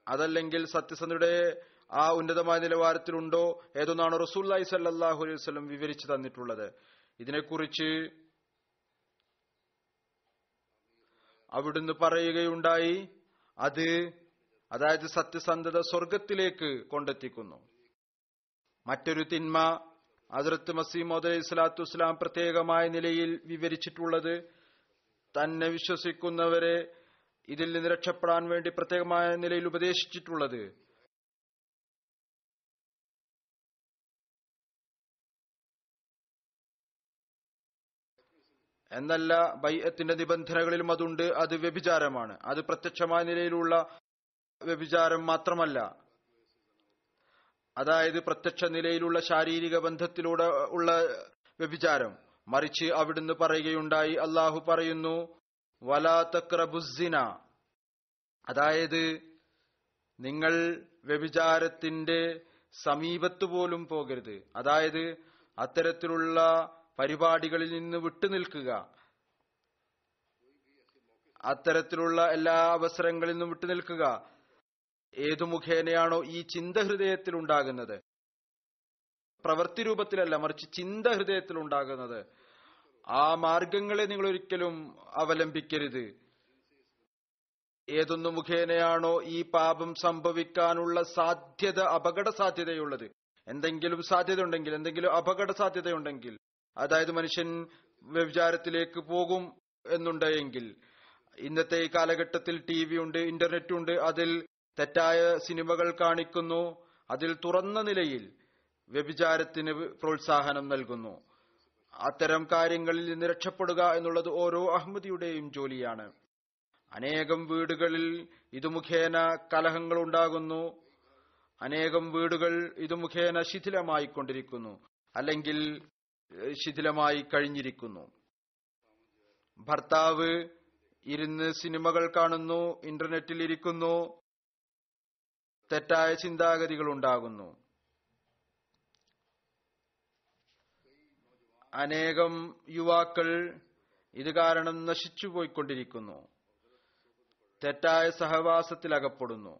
അതല്ലെങ്കിൽ സത്യസന്ധതയുടെ ആ ഉന്നതമായ നിലവാരത്തിലുണ്ടോ, ഏതൊന്നാണ് റസൂലുള്ളാഹി സ്വല്ലല്ലാഹു അലൈഹി വസല്ലം വിവരിച്ചു തന്നിട്ടുള്ളത്. ഇതിനെക്കുറിച്ച് അവിടുന്ന് പറയുകയുണ്ടായി, അതായത് സത്യസന്ധത സ്വർഗത്തിലേക്ക് കൊണ്ടെത്തിക്കുന്നു. മറ്റൊരു തിന്മ ഹദ്റത്ത് മസീഹ് മൗഊദ് അലൈഹി സ്വലാത്തു വസ്സലാം പ്രത്യേകമായ നിലയിൽ വിവരിച്ചിട്ടുള്ളത്, തന്നെ വിശ്വസിക്കുന്നവരെ ഇതിൽ നിന്ന് രക്ഷപ്പെടാൻ വേണ്ടി പ്രത്യേകമായ നിലയിൽ ഉപദേശിച്ചിട്ടുള്ളത്, എന്നല്ല ബൈഅത്തിന്റെ നിബന്ധനകളിലും അതുണ്ട്. അത് വ്യഭിചാരമാണ്. അത് പ്രത്യക്ഷമായ നിലയിലുള്ള വ്യഭിചാരം മാത്രമല്ല, അതായത് പ്രത്യക്ഷ നിലയിലുള്ള ശാരീരിക ബന്ധത്തിലൂടെ ഉള്ള വ്യഭിചാരം. മറിച്ച് അവിടുന്ന് പറയുകയുണ്ടായി, അള്ളാഹു പറയുന്നു, വലാ തഖ്റബുസ്സിന, അതായത് നിങ്ങൾ വ്യഭിചാരത്തിന്റെ സമീപത്ത് പോലും പോകരുത്. അതായത് അത്തരത്തിലുള്ള പരിപാടികളിൽ നിന്ന് വിട്ടുനിൽക്കുക, അത്തരത്തിലുള്ള എല്ലാ അവസരങ്ങളിൽ നിന്നും വിട്ടുനിൽക്കുക. ഏതു മുഖേനയാണോ ഈ ചിന്ത ഹൃദയത്തിൽ ഉണ്ടാകുന്നത്, പ്രവൃത്തി രൂപത്തിലല്ല മറിച്ച് ചിന്ത ഹൃദയത്തിൽ ഉണ്ടാകുന്നത്, ആ മാർഗങ്ങളെ നിങ്ങൾ ഒരിക്കലും അവലംബിക്കരുത്. ഏതൊന്നു മുഖേനയാണോ ഈ പാപം സംഭവിക്കാനുള്ള സാധ്യത, അപകട സാധ്യതയുള്ളത്, എന്തെങ്കിലും സാധ്യത ഉണ്ടെങ്കിൽ, എന്തെങ്കിലും അപകട സാധ്യതയുണ്ടെങ്കിൽ, അതായത് മനുഷ്യൻ വ്യഭിചാരത്തിലേക്ക് പോകും എന്നുണ്ടെങ്കിൽ, ഇന്നത്തെ ഈ കാലഘട്ടത്തിൽ TV ഉണ്ട്, ഇന്റർനെറ്റ് ഉണ്ട്, അതിൽ തെറ്റായ സിനിമകൾ കാണിക്കുന്നു, അതിൽ തുറന്ന നിലയിൽ വ്യഭിചാരത്തിന് പ്രോത്സാഹനം നൽകുന്നു. അത്തരം കാര്യങ്ങളിൽ നിന്ന് രക്ഷപ്പെടുക എന്നുള്ളത് ഓരോ അഹമ്മദിയുടെയും ജോലിയാണ്. അനേകം വീടുകളിൽ ഇത് മുഖേന കലഹങ്ങൾ ഉണ്ടാകുന്നു, അനേകം വീടുകൾ ഇത് മുഖേന ശിഥിലമായിക്കൊണ്ടിരിക്കുന്നു, അല്ലെങ്കിൽ ശിഥിലമായി കഴിഞ്ഞിരിക്കുന്നു. ഭർത്താവ് ഇരുന്ന് സിനിമകൾ കാണുന്നു, ഇന്റർനെറ്റിൽ ഇരിക്കുന്നു, തെറ്റായ ചിന്താഗതികൾ ഉണ്ടാകുന്നു. അനേകം യുവാക്കൾ ഇത് കാരണം നശിച്ചുപോയിക്കൊണ്ടിരിക്കുന്നു, തെറ്റായ സഹവാസത്തിൽ അകപ്പെടുന്നു.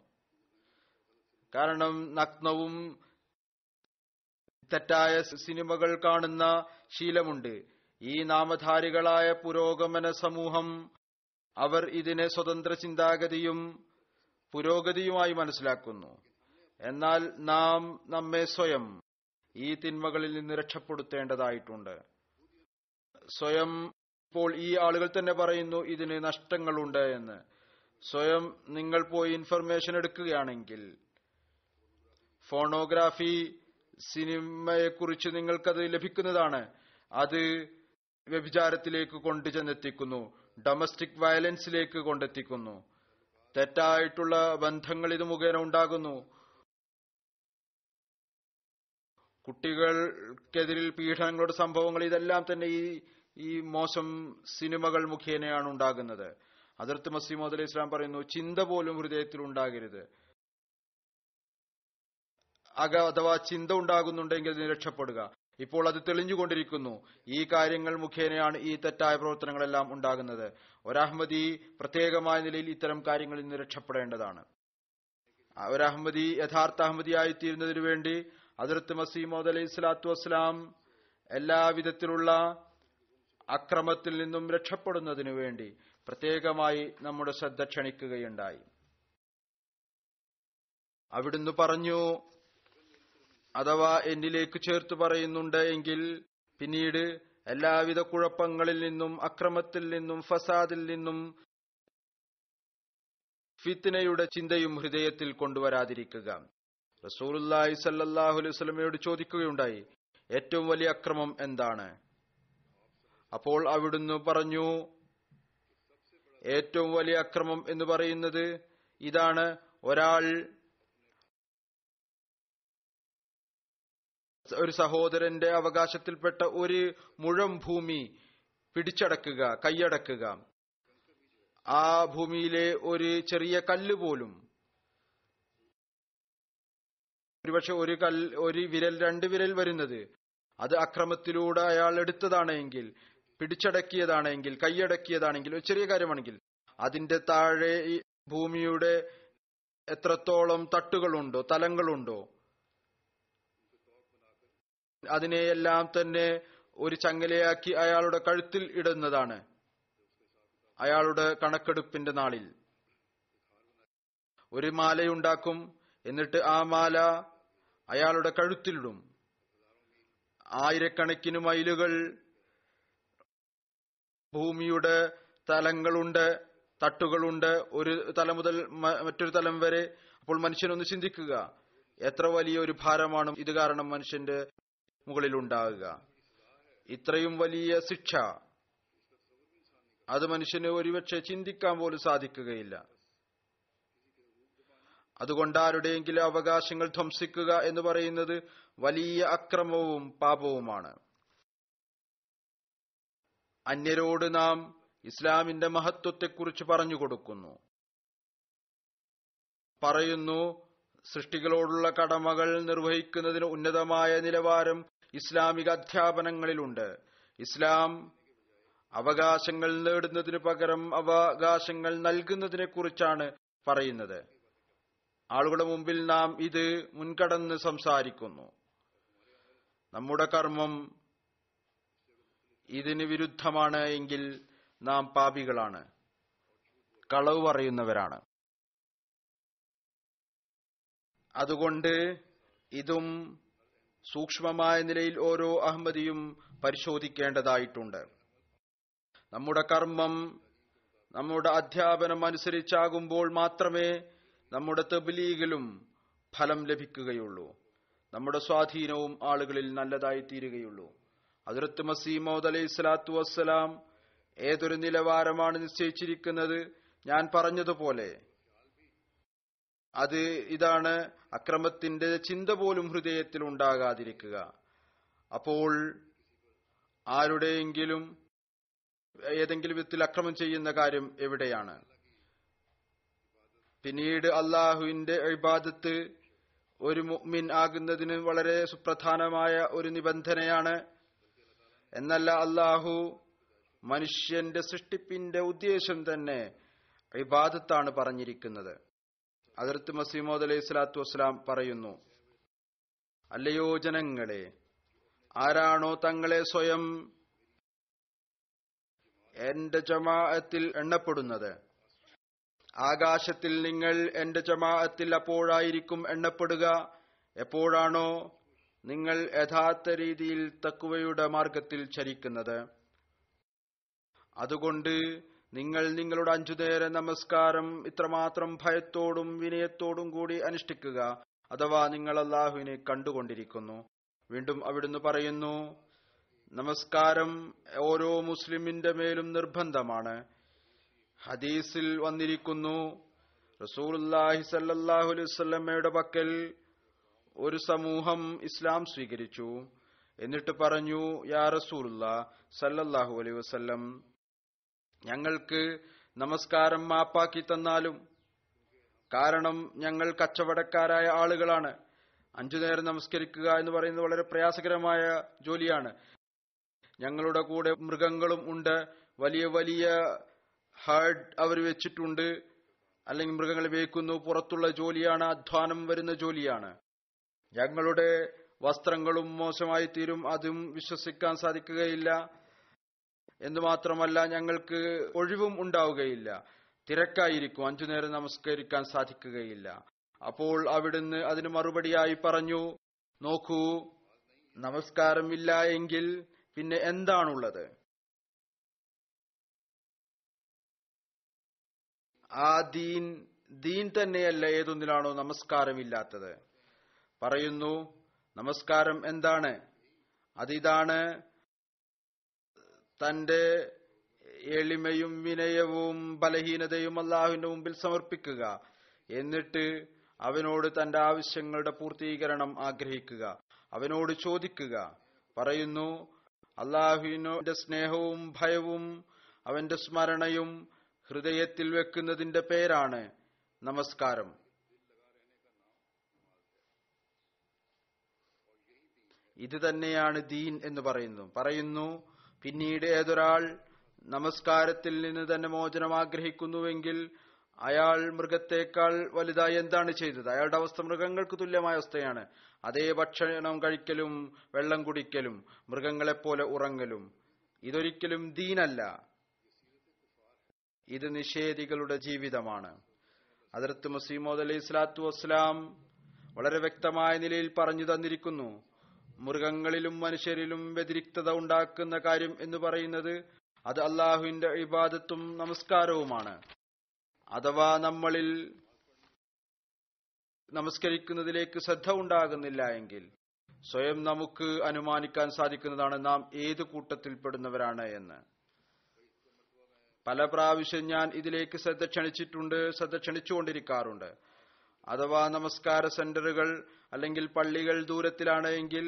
കാരണം നഗ്നവും തെറ്റായ സിനിമകൾ കാണുന്ന ശീലമുണ്ട്. ഈ നാമധാരികളായ പുരോഗമന സമൂഹം അവർ ഇതിനെ സ്വതന്ത്ര ചിന്താഗതിയും പുരോഗതിയുമായി മനസ്സിലാക്കുന്നു. എന്നാൽ നാം നമ്മെ സ്വയം ഈ തിന്മകളിൽ നിന്ന് രക്ഷപ്പെടുത്തേണ്ടതായിട്ടുണ്ട്. സ്വയം ഇപ്പോൾ ഈ ആളുകൾ തന്നെ പറയുന്നു ഇതിന് നഷ്ടങ്ങളുണ്ട് എന്ന്. സ്വയം നിങ്ങൾ പോയി ഇൻഫർമേഷൻ എടുക്കുകയാണെങ്കിൽ, ഫോണോഗ്രാഫി സിനിമയെക്കുറിച്ച് നിങ്ങൾക്കത് ലഭിക്കുന്നതാണ്. അത് വ്യഭിചാരത്തിലേക്ക് കൊണ്ടുചെന്നെത്തിക്കുന്നു, ഡൊമസ്റ്റിക് വയലൻസിലേക്ക് കൊണ്ടെത്തിക്കുന്നു, തെറ്റായിട്ടുള്ള ബന്ധങ്ങൾ ഇത് മുഖേന ഉണ്ടാകുന്നു. കുട്ടികൾക്കെതിരിൽ പീഡനങ്ങളുടെ സംഭവങ്ങൾ ഇതെല്ലാം തന്നെ ഈ മോശം സിനിമകൾ മുഖേനയാണ് ഉണ്ടാകുന്നത്. ഹദ്റത്ത് മസീഹ് മൗഊദ് അലൈഹി ഇസ്ലാം പറയുന്നു, ചിന്ത പോലും ഹൃദയത്തിൽ ഉണ്ടാകരുത്. അഥവാ ചിന്ത ഉണ്ടാകുന്നുണ്ടെങ്കിൽ അതിന് രക്ഷപ്പെടുക. ഇപ്പോൾ അത് തെളിഞ്ഞുകൊണ്ടിരിക്കുന്നു. ഈ കാര്യങ്ങൾ മുഖേനയാണ് ഈ തെറ്റായ പ്രവർത്തനങ്ങളെല്ലാം ഉണ്ടാകുന്നത്. ഒരഹമ്മദി പ്രത്യേകമായ നിലയിൽ ഇത്തരം കാര്യങ്ങളിൽ നിന്ന് രക്ഷപ്പെടേണ്ടതാണ്. ഒരഹമ്മദി യഥാർത്ഥ അഹമ്മദിയായിത്തീരുന്നതിനു വേണ്ടി ഹദ്റത്ത് മസീഹ് മൗഊദ് അലൈഹി സ്വലാത്തു വസ്സലാം എല്ലാവിധത്തിലുള്ള അക്രമത്തിൽ നിന്നും രക്ഷപ്പെടുന്നതിനു വേണ്ടി പ്രത്യേകമായി നമ്മുടെ ശ്രദ്ധ ക്ഷണിക്കുകയുണ്ടായി. അവിടുന്ന് പറഞ്ഞു, അഥവാ എന്നിലേക്ക് ചേർത്ത് പറയുന്നുണ്ട് എങ്കിൽ പിന്നീട് എല്ലാവിധ കുഴപ്പങ്ങളിൽ നിന്നും, അക്രമത്തിൽ നിന്നും, ഫസാദിൽ നിന്നും, ഫിത്നയുടെ ചിന്തയും ഹൃദയത്തിൽ കൊണ്ടുവരാതിരിക്കുക. റസൂലുള്ളാഹി സ്വല്ലല്ലാഹു അലൈഹി വസല്ലമയോട് ചോദിക്കുകയുണ്ടായി, ഏറ്റവും വലിയ അക്രമം എന്താണ്? അപ്പോൾ അവിടുന്ന് പറഞ്ഞു, ഏറ്റവും വലിയ അക്രമം എന്ന് പറയുന്നത് ഇതാണ്: ഒരാൾ ഒരു സഹോദരന്റെ അവകാശത്തിൽപ്പെട്ട ഒരു മുഴം ഭൂമി പിടിച്ചടക്കുക, കൈയടക്കുക. ആ ഭൂമിയിലെ ഒരു ചെറിയ കല്ല് പോലും, ഒരുപക്ഷെ ഒരു വിരൽ, 2 വിരൽ വരുന്നത്, അത് അക്രമത്തിലൂടെ അയാൾ എടുത്തതാണെങ്കിൽ, പിടിച്ചടക്കിയതാണെങ്കിൽ, കൈയടക്കിയതാണെങ്കിൽ, ഒരു ചെറിയ കാര്യമാണെങ്കിൽ, അതിന്റെ താഴെ ഈ ഭൂമിയുടെ എത്രത്തോളം തട്ടുകളുണ്ടോ, തലങ്ങളുണ്ടോ, അതിനെയെല്ലാം തന്നെ ഒരു ചങ്ങലയാക്കി അയാളുടെ കഴുത്തിൽ ഇടുന്നതാണ് അയാളുടെ കണക്കെടുപ്പിന്റെ നാളിൽ. ഒരു മാലയുണ്ടാക്കും, എന്നിട്ട് ആ മാല അയാളുടെ കഴുത്തിലിടും. ആയിരക്കണക്കിന് മൈലുകൾ ഭൂമിയുടെ തലങ്ങളുണ്ട്, തട്ടുകളുണ്ട്, ഒരു തലം മുതൽ മറ്റൊരു തലം വരെ. അപ്പോൾ മനുഷ്യനൊന്ന് ചിന്തിക്കുക, എത്ര വലിയ ഒരു ഭാരമാണ് ഇത് കാരണം മനുഷ്യന്റെ മുകളിൽ ഉണ്ടാകുക. ഇത്രയും വലിയ ശിക്ഷ അത് മനുഷ്യന് ഒരുപക്ഷെ ചിന്തിക്കാൻ പോലും സാധിക്കുകയില്ല. അതുകൊണ്ട് ആരുടെയെങ്കിലും അവകാശങ്ങൾ ധ്വംസിക്കുക എന്ന് പറയുന്നത് വലിയ അക്രമവും പാപവുമാണ്. അന്യരോട് നാം ഇസ്ലാമിന്റെ മഹത്വത്തെക്കുറിച്ച് പറഞ്ഞു കൊടുക്കുന്നു, പറയുന്നു. സൃഷ്ടികളോടുള്ള കടമകൾ നിർവഹിക്കുന്നതിന് ഉന്നതമായ നിലവാരം ഇസ്ലാമിക അധ്യാപനങ്ങളിലുണ്ട്. ഇസ്ലാം അവകാശങ്ങൾ നേടുന്നതിന് പകരം അവകാശങ്ങൾ നൽകുന്നതിനെ കുറിച്ചാണ് പറയുന്നത്. ആളുകളുടെ മുമ്പിൽ നാം ഇത് മുൻകടന്ന് സംസാരിക്കുന്നു. നമ്മുടെ കർമ്മം ഇതിന് വിരുദ്ധമാണ് എങ്കിൽ നാം പാപികളാണ്, കളവ് പറയുന്നവരാണ്. അതുകൊണ്ട് ഇതും സൂക്ഷ്മമായ നിലയിൽ ഓരോ അഹമ്മദിയും പരിശോധിക്കേണ്ടതായിട്ടുണ്ട്. നമ്മുടെ കർമ്മം നമ്മുടെ അധ്യാപനം അനുസരിച്ചാകുമ്പോൾ മാത്രമേ നമ്മുടെ തബ്ലീഗിലും ഫലം ലഭിക്കുകയുള്ളൂ, നമ്മുടെ സ്വാധീനവും ആളുകളിൽ നല്ലതായി തീരുകയുള്ളൂ. ഹദ്റത്ത് മസീഹ് മൗഊദ് അലൈഹി സ്വലാത്തു വസ്സലാം ഏതൊരു നിലവാരമാണ് നിശ്ചയിച്ചിരിക്കുന്നത്, ഞാൻ പറഞ്ഞതുപോലെ അത് ഇതാണ്: അക്രമത്തിന്റെ ചിന്ത പോലും ഹൃദയത്തിൽ ഉണ്ടാകാതിരിക്കുക. അപ്പോൾ ആരുടെയെങ്കിലും ഏതെങ്കിലും വിധത്തിൽ അക്രമം ചെയ്യുന്ന കാര്യം എവിടെയാണ്? പിന്നീട് അള്ളാഹുവിന്റെ ഇബാദത്ത് ഒരു മുഅ്മിൻ ആകുന്നതിന് വളരെ സുപ്രധാനമായ ഒരു നിബന്ധനയാണ്. എന്നല്ല, അള്ളാഹു മനുഷ്യന്റെ സൃഷ്ടിപ്പിന്റെ ഉദ്ദേശം തന്നെ ഇബാദത്താണ് പറഞ്ഞിരിക്കുന്നത്. ഹദ്റത്ത് മസീഹ് മൗഊദ് അലൈഹി സ്വലാത്തു വസ്സലാം പറയുന്നു, അല്ലയോ ജനങ്ങളെ, ആരാണോ തങ്ങളെ സ്വയം എന്റെ ജമാഅത്തിൽ എണ്ണപ്പെടുന്നത്, ആകാശത്തിൽ നിങ്ങൾ എന്റെ ജമാഅത്തിൽ അപ്പോഴായിരിക്കും എണ്ണപ്പെടുക എപ്പോഴാണോ നിങ്ങൾ യഥാർത്ഥ രീതിയിൽ തഖ്വയുടെ മാർഗത്തിൽ ചരിക്കുന്നത്. അതുകൊണ്ട് നിങ്ങൾ നിങ്ങളുടെ 5 നേര നമസ്കാരം ഇത്രമാത്രം ഭയത്തോടും വിനയത്തോടും കൂടി അനുഷ്ഠിക്കുക, അഥവാ നിങ്ങൾ അല്ലാഹുവിനെ കണ്ടുകൊണ്ടിരിക്കുന്നു. വീണ്ടും അവിടുന്ന് പറയുന്നു, നമസ്കാരം ഓരോ മുസ്ലിമിന്റെ മേലും നിർബന്ധമാണ്. ഹദീസിൽ വന്നിരിക്കുന്നു, റസൂലുള്ളാഹി സ്വല്ലല്ലാഹു അലൈഹി വസല്ലമയുടെ പക്കൽ ഒരു സമൂഹം ഇസ്ലാം സ്വീകരിച്ചു. എന്നിട്ട് പറഞ്ഞു, യാ റസൂലുള്ളാഹി സ്വല്ലല്ലാഹു അലൈഹി വസല്ലം, ഞങ്ങൾക്ക് നമസ്കാരം മാപ്പാക്കി തന്നാലും. കാരണം ഞങ്ങൾ കച്ചവടക്കാരായ ആളുകളാണ്. 5 നേരം നമസ്കരിക്കുക എന്ന് പറയുന്നത് വളരെ പ്രയാസകരമായ ജോലിയാണ്. ഞങ്ങളുടെ കൂടെ മൃഗങ്ങളും ഉണ്ട്. വലിയ വലിയ ഹർഡ് അവർ വെച്ചിട്ടുണ്ട്, അല്ലെങ്കിൽ മൃഗങ്ങളെ വേക്കുന്നു. പുറത്തുള്ള ജോലിയാണ്, അധ്വാനം വരുന്ന ജോലിയാണ്. ഞങ്ങളുടെ വസ്ത്രങ്ങളും മോശമായി തീരും, അതും വിശ്വസിക്കാൻ സാധിക്കുകയില്ല. എന്ന് മാത്രമല്ല, ഞങ്ങൾക്ക് ഒഴിവും ഉണ്ടാവുകയില്ല, തിരക്കായിരിക്കും, 5 നേരം നമസ്കരിക്കാൻ സാധിക്കുകയില്ല. അപ്പോൾ അവിടുന്ന് അതിന് മറുപടിയായി പറഞ്ഞു, നോക്കൂ, നമസ്കാരം ഇല്ല എങ്കിൽ പിന്നെ എന്താണുള്ളത്? ആ ദീൻ തന്നെയല്ല ഏതൊന്നിലാണോ നമസ്കാരമില്ലാത്തത്. പറയുന്നു, നമസ്കാരം എന്താണ്? അതിതാണ്, തന്റെ എളിമയും വിനയവും ബലഹീനതയും അല്ലാഹുവിന്റെ മുമ്പിൽ സമർപ്പിക്കുക. എന്നിട്ട് അവനോട് തന്റെ ആവശ്യങ്ങളുടെ പൂർത്തീകരണം ആഗ്രഹിക്കുക, അവനോട് ചോദിക്കുക. പറയുന്നു, അല്ലാഹുവിന്റെ സ്നേഹവും ഭയവും അവന്റെ സ്മരണയും ഹൃദയത്തിൽ വെക്കുന്നതിന്റെ പേരാണ് നമസ്കാരം. ഇത് തന്നെയാണ് ദീൻ എന്ന് പറയുന്നു. പിന്നീട് ഏതൊരാൾ നമസ്കാരത്തിൽ നിന്ന് തന്നെ മോചനം ആഗ്രഹിക്കുന്നുവെങ്കിൽ അയാൾ മൃഗത്തേക്കാൾ വലുതായി എന്താണ് ചെയ്തത്? അയാളുടെ അവസ്ഥ മൃഗങ്ങൾക്ക് തുല്യമായ അവസ്ഥയാണ്. അതേ ഭക്ഷണം കഴിക്കലും വെള്ളം കുടിക്കലും മൃഗങ്ങളെപ്പോലെ ഉറങ്ങലും. ഇതൊരിക്കലും ദീനല്ല, ഇത് നിഷേധികളുടെ ജീവിതമാണ്. ഹദ്റത്ത് മസീഹ് മൗഊദ് അലൈഹി സ്വലാത്തു വസ്സലാം വളരെ വ്യക്തമായ നിലയിൽ പറഞ്ഞു തന്നിരിക്കുന്നു, മൃഗങ്ങളിലും മനുഷ്യരിലും വ്യതിരിക്തത ഉണ്ടാക്കുന്ന കാര്യം എന്ന് പറയുന്നത് അത് അല്ലാഹുവിന്റെ ഇബാദത്തും നമസ്കാരവുമാണ്. അഥവാ നമ്മളിൽ നമസ്കരിക്കുന്നതിലേക്ക് ശ്രദ്ധ ഉണ്ടാകുന്നില്ല എങ്കിൽ സ്വയം നമുക്ക് അനുമാനിക്കാൻ സാധിക്കുന്നതാണ് നാം ഏത് കൂട്ടത്തിൽപ്പെടുന്നവരാണ് എന്ന്. പല പ്രാവശ്യം ഞാൻ ഇതിലേക്ക് ശ്രദ്ധ ക്ഷണിച്ചുകൊണ്ടിരിക്കാറുണ്ട്. അഥവാ നമസ്കാര സെന്ററുകൾ അല്ലെങ്കിൽ പള്ളികൾ ദൂരത്തിലാണ് എങ്കിൽ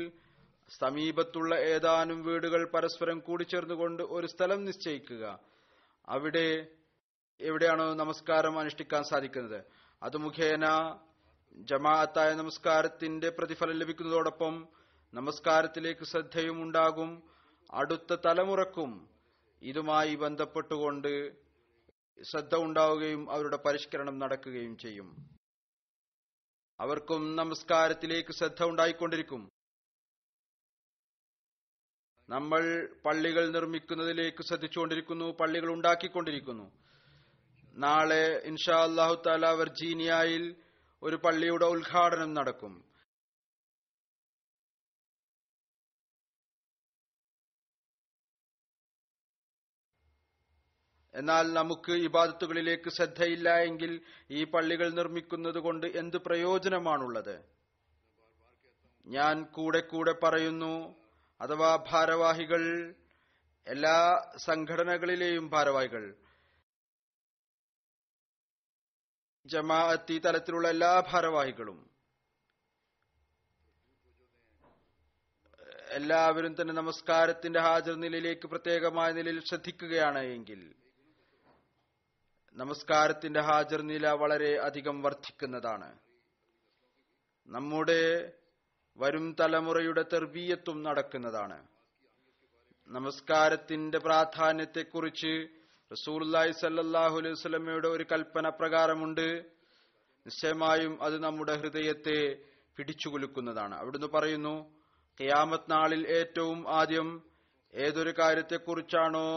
സമീപത്തുള്ള ഏതാനും വീടുകൾ പരസ്പരം കൂടിച്ചേർന്നുകൊണ്ട് ഒരു സ്ഥലം നിശ്ചയിക്കുക. അവിടെ എവിടെയാണോ നമസ്കാരം അനുഷ്ഠിക്കാൻ സാധിക്കുന്നത് അത് മുഖേന ജമാഅത്തായ നമസ്കാരത്തിന്റെ പ്രതിഫലം ലഭിക്കുന്നതോടൊപ്പം നമസ്കാരത്തിലേക്ക് ശ്രദ്ധയും ഉണ്ടാകും. അടുത്ത തലമുറക്കും ഇതുമായി ബന്ധപ്പെട്ടുകൊണ്ട് ശ്രദ്ധ ഉണ്ടാവുകയും അവരുടെ പരിഷ്കരണം നടക്കുകയും ചെയ്യും. അവർക്കും നമസ്കാരത്തിലേക്ക് ശ്രദ്ധ ഉണ്ടായിക്കൊണ്ടിരിക്കും. നമ്മൾ പള്ളികൾ നിർമ്മിക്കുന്നതിലേക്ക് ശ്രദ്ധിച്ചുകൊണ്ടിരിക്കുന്നു, പള്ളികൾ ഉണ്ടാക്കിക്കൊണ്ടിരിക്കുന്നു. നാളെ ഇൻഷാ അല്ലാഹു തആല വെർജീനിയയിൽ ഒരു പള്ളിയുടെ ഉദ്ഘാടനം നടക്കും. എന്നാൽ നമുക്ക് ഇബാദത്തുകളിലേക്ക് ശ്രദ്ധയില്ല എങ്കിൽ ഈ പള്ളികൾ നിർമ്മിക്കുന്നത് കൊണ്ട് എന്ത് പ്രയോജനമാണുള്ളത്? ഞാൻ കൂടെ പറയുന്നു, അഥവാ ഭാരവാഹികൾ, എല്ലാ സംഘടനകളിലെയും ഭാരവാഹികൾ, ജമാഅത്തി തലത്തിലുള്ള എല്ലാ ഭാരവാഹികളും എല്ലാവരും തന്നെ നമസ്കാരത്തിന്റെ ഹാജർ നിലയിലേക്ക് പ്രത്യേകമായ നിലയിൽ ശ്രദ്ധിക്കുകയാണ് എങ്കിൽ നമസ്കാരത്തിന്റെ ഹാജർ നില വളരെ അധികം വർദ്ധിക്കുന്നതാണ്. നമ്മുടെ വരും തലമുറയുടെ തർബീയത്തും നടക്കുന്നതാണ്. നമസ്കാരത്തിന്റെ പ്രാധാന്യത്തെക്കുറിച്ച് റസൂലുള്ളാഹി സ്വല്ലല്ലാഹു അലൈഹി വസല്ലമയുടെ ഒരു കൽപ്പന പ്രകാരമുണ്ട്. നിശ്ചയമായും അത് നമ്മുടെ ഹൃദയത്തെ പിടിച്ചുകുലുക്കുന്നതാണ്. അവിടുന്ന് പറയുന്നു, ഖിയാമത്ത് നാളിൽ ഏറ്റവും ആദ്യം ഏതൊരു കാര്യത്തെക്കുറിച്ചാണോ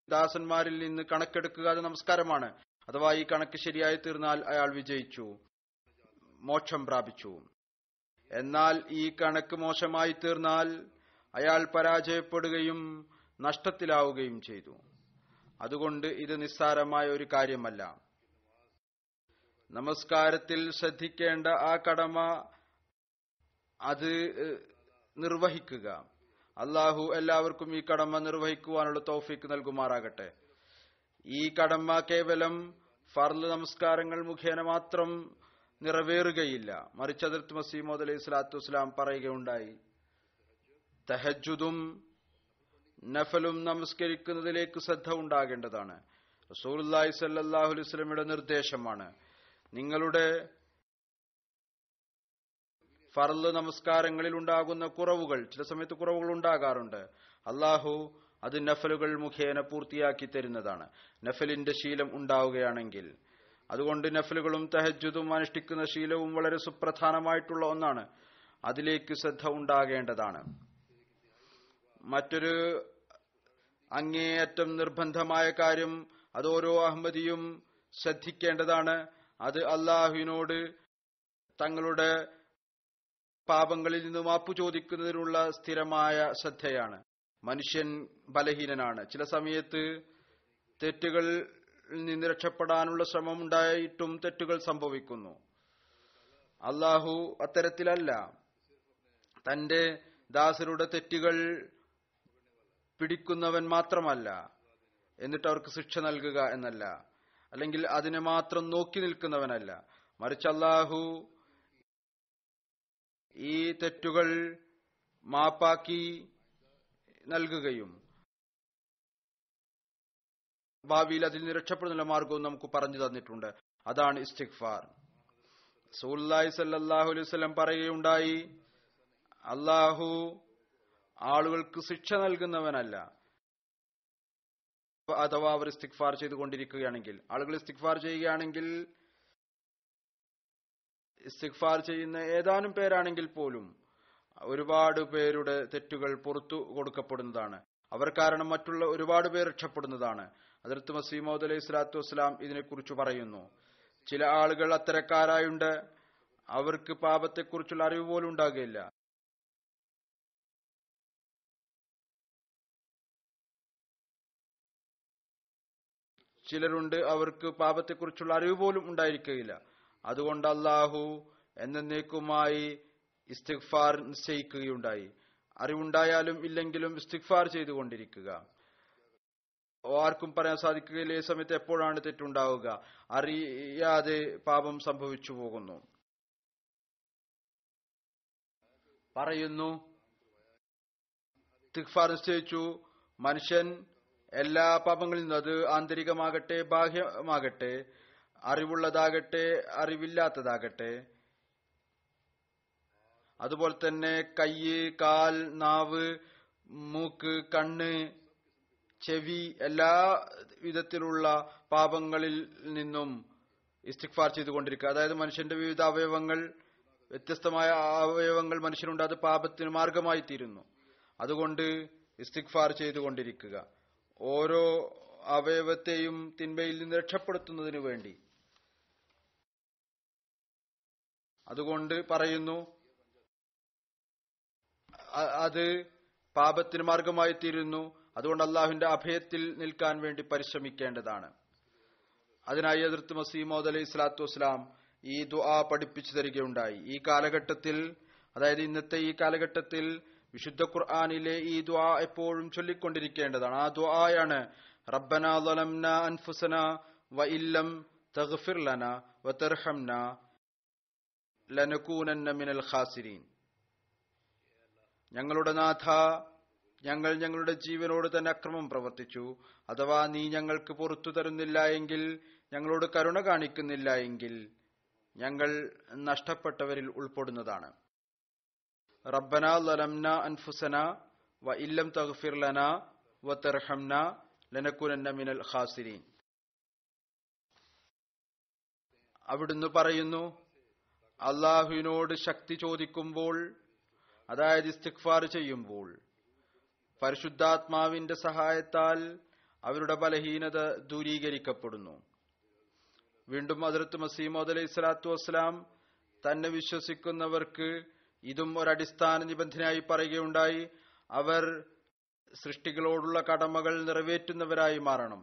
ദാസന്മാരിൽ നിന്ന് കണക്കെടുക്കുക അത് നമസ്കാരമാണ്. അഥവാ ഈ കണക്ക് ശരിയായി തീർന്നാൽ അയാൾ വിജയിച്ചു, മോക്ഷം പ്രാപിച്ചു. എന്നാൽ ഈ കണക്ക് മോശമായി തീർന്നാൽ അയാൾ പരാജയപ്പെടുകയും നഷ്ടത്തിലാവുകയും ചെയ്തു. അതുകൊണ്ട് ഇത് നിസ്സാരമായ ഒരു കാര്യമല്ല. നമസ്കാരത്തിൽ ശ്രദ്ധിക്കേണ്ട ആ കടമ അത് നിർവഹിക്കുക. അള്ളാഹു എല്ലാവർക്കും ഈ കടമ നിർവഹിക്കുവാനുള്ള തൗഫീക്ക് നൽകുമാറാകട്ടെ. ഈ കടമ കേവലം ഫർള് നമസ്കാരങ്ങൾ മുഖേന മാത്രം നിറവേറുകയില്ല. മറിച്ച് ഹദ്റത്ത് മസീഹ് മൗഊദ് അലൈഹി സ്വലാത്തു വസ്സലാം പറയുകയുണ്ടായി, തഹജ്ജുദും നഫലും നമസ്കരിക്കുന്നതിലേക്ക് ശ്രദ്ധ ഉണ്ടാകേണ്ടതാണ്. റസൂലുള്ളാഹി സ്വല്ലല്ലാഹു അലൈഹി വസല്ലമയുടെ നിർദ്ദേശമാണ്, നിങ്ങളുടെ ഫർള് നമസ്കാരങ്ങളിൽ ഉണ്ടാകുന്ന കുറവുകൾ, ചില സമയത്ത് കുറവുകൾ ഉണ്ടാകാറുണ്ട്, അള്ളാഹു അത് നഫലുകൾ മുഖേന പൂർത്തിയാക്കി തരുന്നതാണ്, നഫലിന്റെ ശീലം ഉണ്ടാവുകയാണെങ്കിൽ. അതുകൊണ്ട് നഫലുകളും തഹജ്ജുദും അനുഷ്ഠിക്കുന്ന ശീലവും വളരെ സുപ്രധാനമായിട്ടുള്ള ഒന്നാണ്. അതിലേക്ക് ശ്രദ്ധ ഉണ്ടാകേണ്ടതാണ്. മറ്റൊരു അങ്ങേയറ്റം നിർബന്ധമായ കാര്യം അത് ഓരോ അഹമ്മദിയും ശ്രദ്ധിക്കേണ്ടതാണ്. അത് അള്ളാഹുവിനോട് തങ്ങളുടെ പാപങ്ങളിൽ നിന്ന് മാപ്പു ചോദിക്കുന്നതിനുള്ള സ്ഥിരമായ ശ്രദ്ധയാണ്. മനുഷ്യൻ ബലഹീനനാണ്. ചില സമയത്ത് തെറ്റുകളിൽ നിന്ന് രക്ഷപ്പെടാനുള്ള ശ്രമം ഉണ്ടായിട്ടും തെറ്റുകൾ സംഭവിക്കുന്നു. അള്ളാഹു അത്തരത്തിലല്ല. തന്റെ ദാസരുടെ തെറ്റുകൾ പിടിക്കുന്നവൻ മാത്രമല്ല, എന്നിട്ട് അവർക്ക് ശിക്ഷ നൽകുക എന്നല്ല, അല്ലെങ്കിൽ അതിനെ മാത്രം നോക്കി നിൽക്കുന്നവനല്ല. മറിച്ച് അള്ളാഹു ഈ തെറ്റുകൾ മാപ്പാക്കി നൽകുകയും ഭാവിയിൽ അതിൽ നിന്ന് രക്ഷപ്പെടുന്ന മാർഗവും നമുക്ക് പറഞ്ഞു തന്നിട്ടുണ്ട്. അതാണ് ഇസ്തിഗ്ഫാർ. റസൂലുള്ളാഹി സ്വല്ലല്ലാഹു അലൈഹി വസല്ലം പറയുകയുണ്ടായി, അള്ളാഹു ആളുകൾക്ക് ശിക്ഷ നൽകുന്നവനല്ല. അഥവാ അവർ ഇസ്തിഗ്ഫാർ ചെയ്തുകൊണ്ടിരിക്കുകയാണെങ്കിൽ, ആളുകൾ ഇസ്തിഗ്ഫാർ ചെയ്യുകയാണെങ്കിൽ, ഇസ്തിഗ്ഫാർ ചെയ്യുന്ന ഏതാനും പേരാണെങ്കിൽ പോലും ഒരുപാട് പേരുടെ തെറ്റുകൾ പുറത്തു കൊടുക്കപ്പെടുന്നതാണ്. അവർ കാരണം മറ്റുള്ള ഒരുപാട് പേർ രക്ഷപ്പെടുന്നതാണ്. ഹദ്റത്ത് മസീഹ് മൗഊദ് അലൈഹി സ്വലാത്തു വസ്സലാം ഇതിനെക്കുറിച്ച് പറയുന്നു, ചില ആളുകൾ അത്തരക്കാരായുണ്ട്, അവർക്ക് പാപത്തെക്കുറിച്ചുള്ള അറിവ് പോലും ഉണ്ടാകുകയില്ല. ചിലരുണ്ട്, അവർക്ക് പാപത്തെക്കുറിച്ചുള്ള അറിവ് പോലും ഉണ്ടായിരിക്കുകയില്ല. അതുകൊണ്ട് അള്ളാഹു എന്നേക്കുമായി ഇസ്തിഗ്ഫാർ നിശ്ചയിക്കുകയുണ്ടായി. അറിവുണ്ടായാലും ഇല്ലെങ്കിലും ഇസ്തിഗ്ഫാർ ചെയ്തുകൊണ്ടിരിക്കുക. ആർക്കും പറയാൻ സാധിക്കുകയില്ല ഈ സമയത്ത് എപ്പോഴാണ് തെറ്റുണ്ടാവുക. അറിയാതെ പാപം സംഭവിച്ചു പോകുന്നു. പറയുന്നു, ഇസ്തിഗ്ഫാർ നിശ്ചയിച്ചു, മനുഷ്യൻ എല്ലാ പാപങ്ങളിൽ നിന്നും, അത് ആന്തരികമാകട്ടെ ബാഹ്യമാകട്ടെ, അറിവുള്ളതാകട്ടെ അറിവില്ലാത്തതാകട്ടെ, അതുപോലെ തന്നെ കയ്യ്, കാൽ, നാവ്, മൂക്ക്, കണ്ണ്, ചെവി, എല്ലാ വിധത്തിലുള്ള പാപങ്ങളിൽ നിന്നും ഇസ്തിഗ്ഫാർ ചെയ്തുകൊണ്ടിരിക്കുക. അതായത് മനുഷ്യന്റെ വിവിധ അവയവങ്ങൾ, വ്യത്യസ്തമായ അവയവങ്ങൾ മനുഷ്യനുണ്ട്, അത് പാപത്തിന് മാർഗമായി തീരുന്നു. അതുകൊണ്ട് ഇസ്തിഗ്ഫാർ ചെയ്തുകൊണ്ടിരിക്കുക, ഓരോ അവയവത്തെയും തിന്മയിൽ നിന്ന് രക്ഷപ്പെടുത്തുന്നതിന് വേണ്ടി. അതുകൊണ്ട് പറയുന്നു, അത് പാപത്തിന് മാർഗമായി തീരുന്നു. അതുകൊണ്ട് അള്ളാഹുവിന്റെ അഭയത്തിൽ നിൽക്കാൻ വേണ്ടി പരിശ്രമിക്കേണ്ടതാണ്. അതിനായി ഹദ്റത്ത് മസീഹ് മൗഊദ് അലൈഹി സ്വലാത്തു വസ്സലാം ഈ ദുആ പഠിപ്പിച്ചു തരികയുണ്ടായി. ഈ കാലഘട്ടത്തിൽ, അതായത് ഇന്നത്തെ ഈ കാലഘട്ടത്തിൽ വിശുദ്ധ ഖുർആനിലെ ഈ ദുആ എപ്പോഴും ചൊല്ലിക്കൊണ്ടിരിക്കേണ്ടതാണ്. ആ ദുആയാണ് റബ്ബനാ ളലംനാ അൻഫുസനാ വഇല്ലം തഗ്ഫിർ ലനാ വതർഹംനാ ലനകൂനന്ന മിനൽ ഖാസിരീൻ. ഞങ്ങളുടെ നാഥ, ഞങ്ങൾ ഞങ്ങളുടെ ജീവനോട് തന്നെ അക്രമം പ്രവർത്തിച്ചു, അഥവാ നീ ഞങ്ങൾക്ക് പുറത്തു തരുന്നില്ല എങ്കിൽ, ഞങ്ങളോട് കരുണ കാണിക്കുന്നില്ല എങ്കിൽ ഞങ്ങൾ നഷ്ടപ്പെട്ടവരിൽ ഉൾപ്പെടുന്നതാണ്. റബ്ബനാ ളലംനാ അൻഫുസനാ വഇല്ലം തഗ്ഫിർ ലനാ വതർഹംനാ ലനകൂനന്ന മിനൽ ഖാസിരീൻ. അവിടുന്ന് പറയുന്നു, അള്ളാഹുവിനോട് ശക്തി ചോദിക്കുമ്പോൾ, അതായത് ഇസ്തിഗ്ഫാർ ചെയ്യുമ്പോൾ, പരിശുദ്ധാത്മാവിന്റെ സഹായത്താൽ അവരുടെ ബലഹീനത ദൂരീകരിക്കപ്പെടുന്നു. വീണ്ടും ഹദ്റത്ത് മസീഹ് മൗഊദ് അലൈഹി സ്വലാത്തു വസ്സലാം തന്നെ വിശ്വസിക്കുന്നവർക്ക് ഇതും ഒരടിസ്ഥാന നിബന്ധനയായി പറയുകയുണ്ടായി. അവർ സൃഷ്ടികളോടുള്ള കടമകൾ നിറവേറ്റുന്നവരായി മാറണം.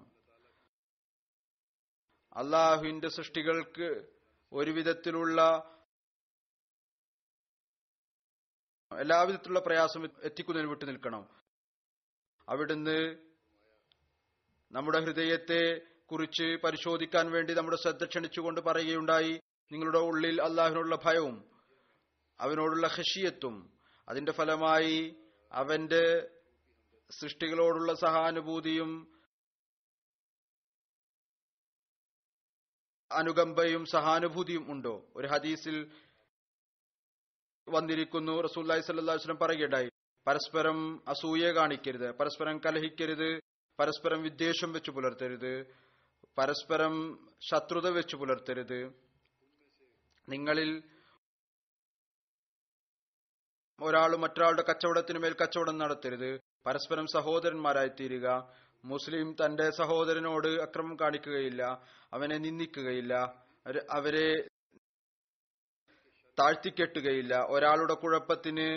അള്ളാഹുവിന്റെ സൃഷ്ടികൾക്ക് ഒരു വിധത്തിലുള്ള എല്ലാവിധത്തിലുള്ള പ്രയാസം എത്തിക്കുന്നതിന് വിട്ടു നിൽക്കണം. അവിടുന്ന് നമ്മുടെ ഹൃദയത്തെ കുറിച്ച് പരിശോധിക്കാൻ വേണ്ടി നമ്മുടെ ശ്രദ്ധ ക്ഷണിച്ചുകൊണ്ട് പറയുകയുണ്ടായി, നിങ്ങളുടെ ഉള്ളിൽ അള്ളാഹുവിനോടുള്ള ഭയവും അവനോടുള്ള ഖശിയത്തും അതിന്റെ ഫലമായി അവന്റെ സൃഷ്ടികളോടുള്ള സഹാനുഭൂതിയും അനുകമ്പയും സഹാനുഭൂതിയും ഉണ്ടോ? ഒരു ഹദീസിൽ വന്നിരിക്കുന്നു, റസൂലുള്ളാഹി സ്വല്ലല്ലാഹു അലൈഹി വസല്ലം പറയുകയുണ്ടായി, പരസ്പരം അസൂയ കാണിക്കരുത്, പരസ്പരം കലഹിക്കരുത്, പരസ്പരം വിദ്വേഷം വെച്ച് പുലർത്തരുത്, പരസ്പരം ശത്രുത വെച്ച് പുലർത്തരുത്. നിങ്ങളിൽ ഒരാൾ മറ്റൊരാളുടെ കച്ചവടത്തിന് മേൽ കച്ചവടം നടത്തരുത്. പരസ്പരം സഹോദരന്മാരായി തീരുക. മുസ്ലിം തന്റെ സഹോദരനോട് അക്രമം കാണിക്കുകയില്ല, അവനെ നിന്ദിക്കുകയില്ല, അവരെ താഴ്ത്തിക്കെട്ടുകയില്ല. ഒരാളുടെ കുഴപ്പത്തിന്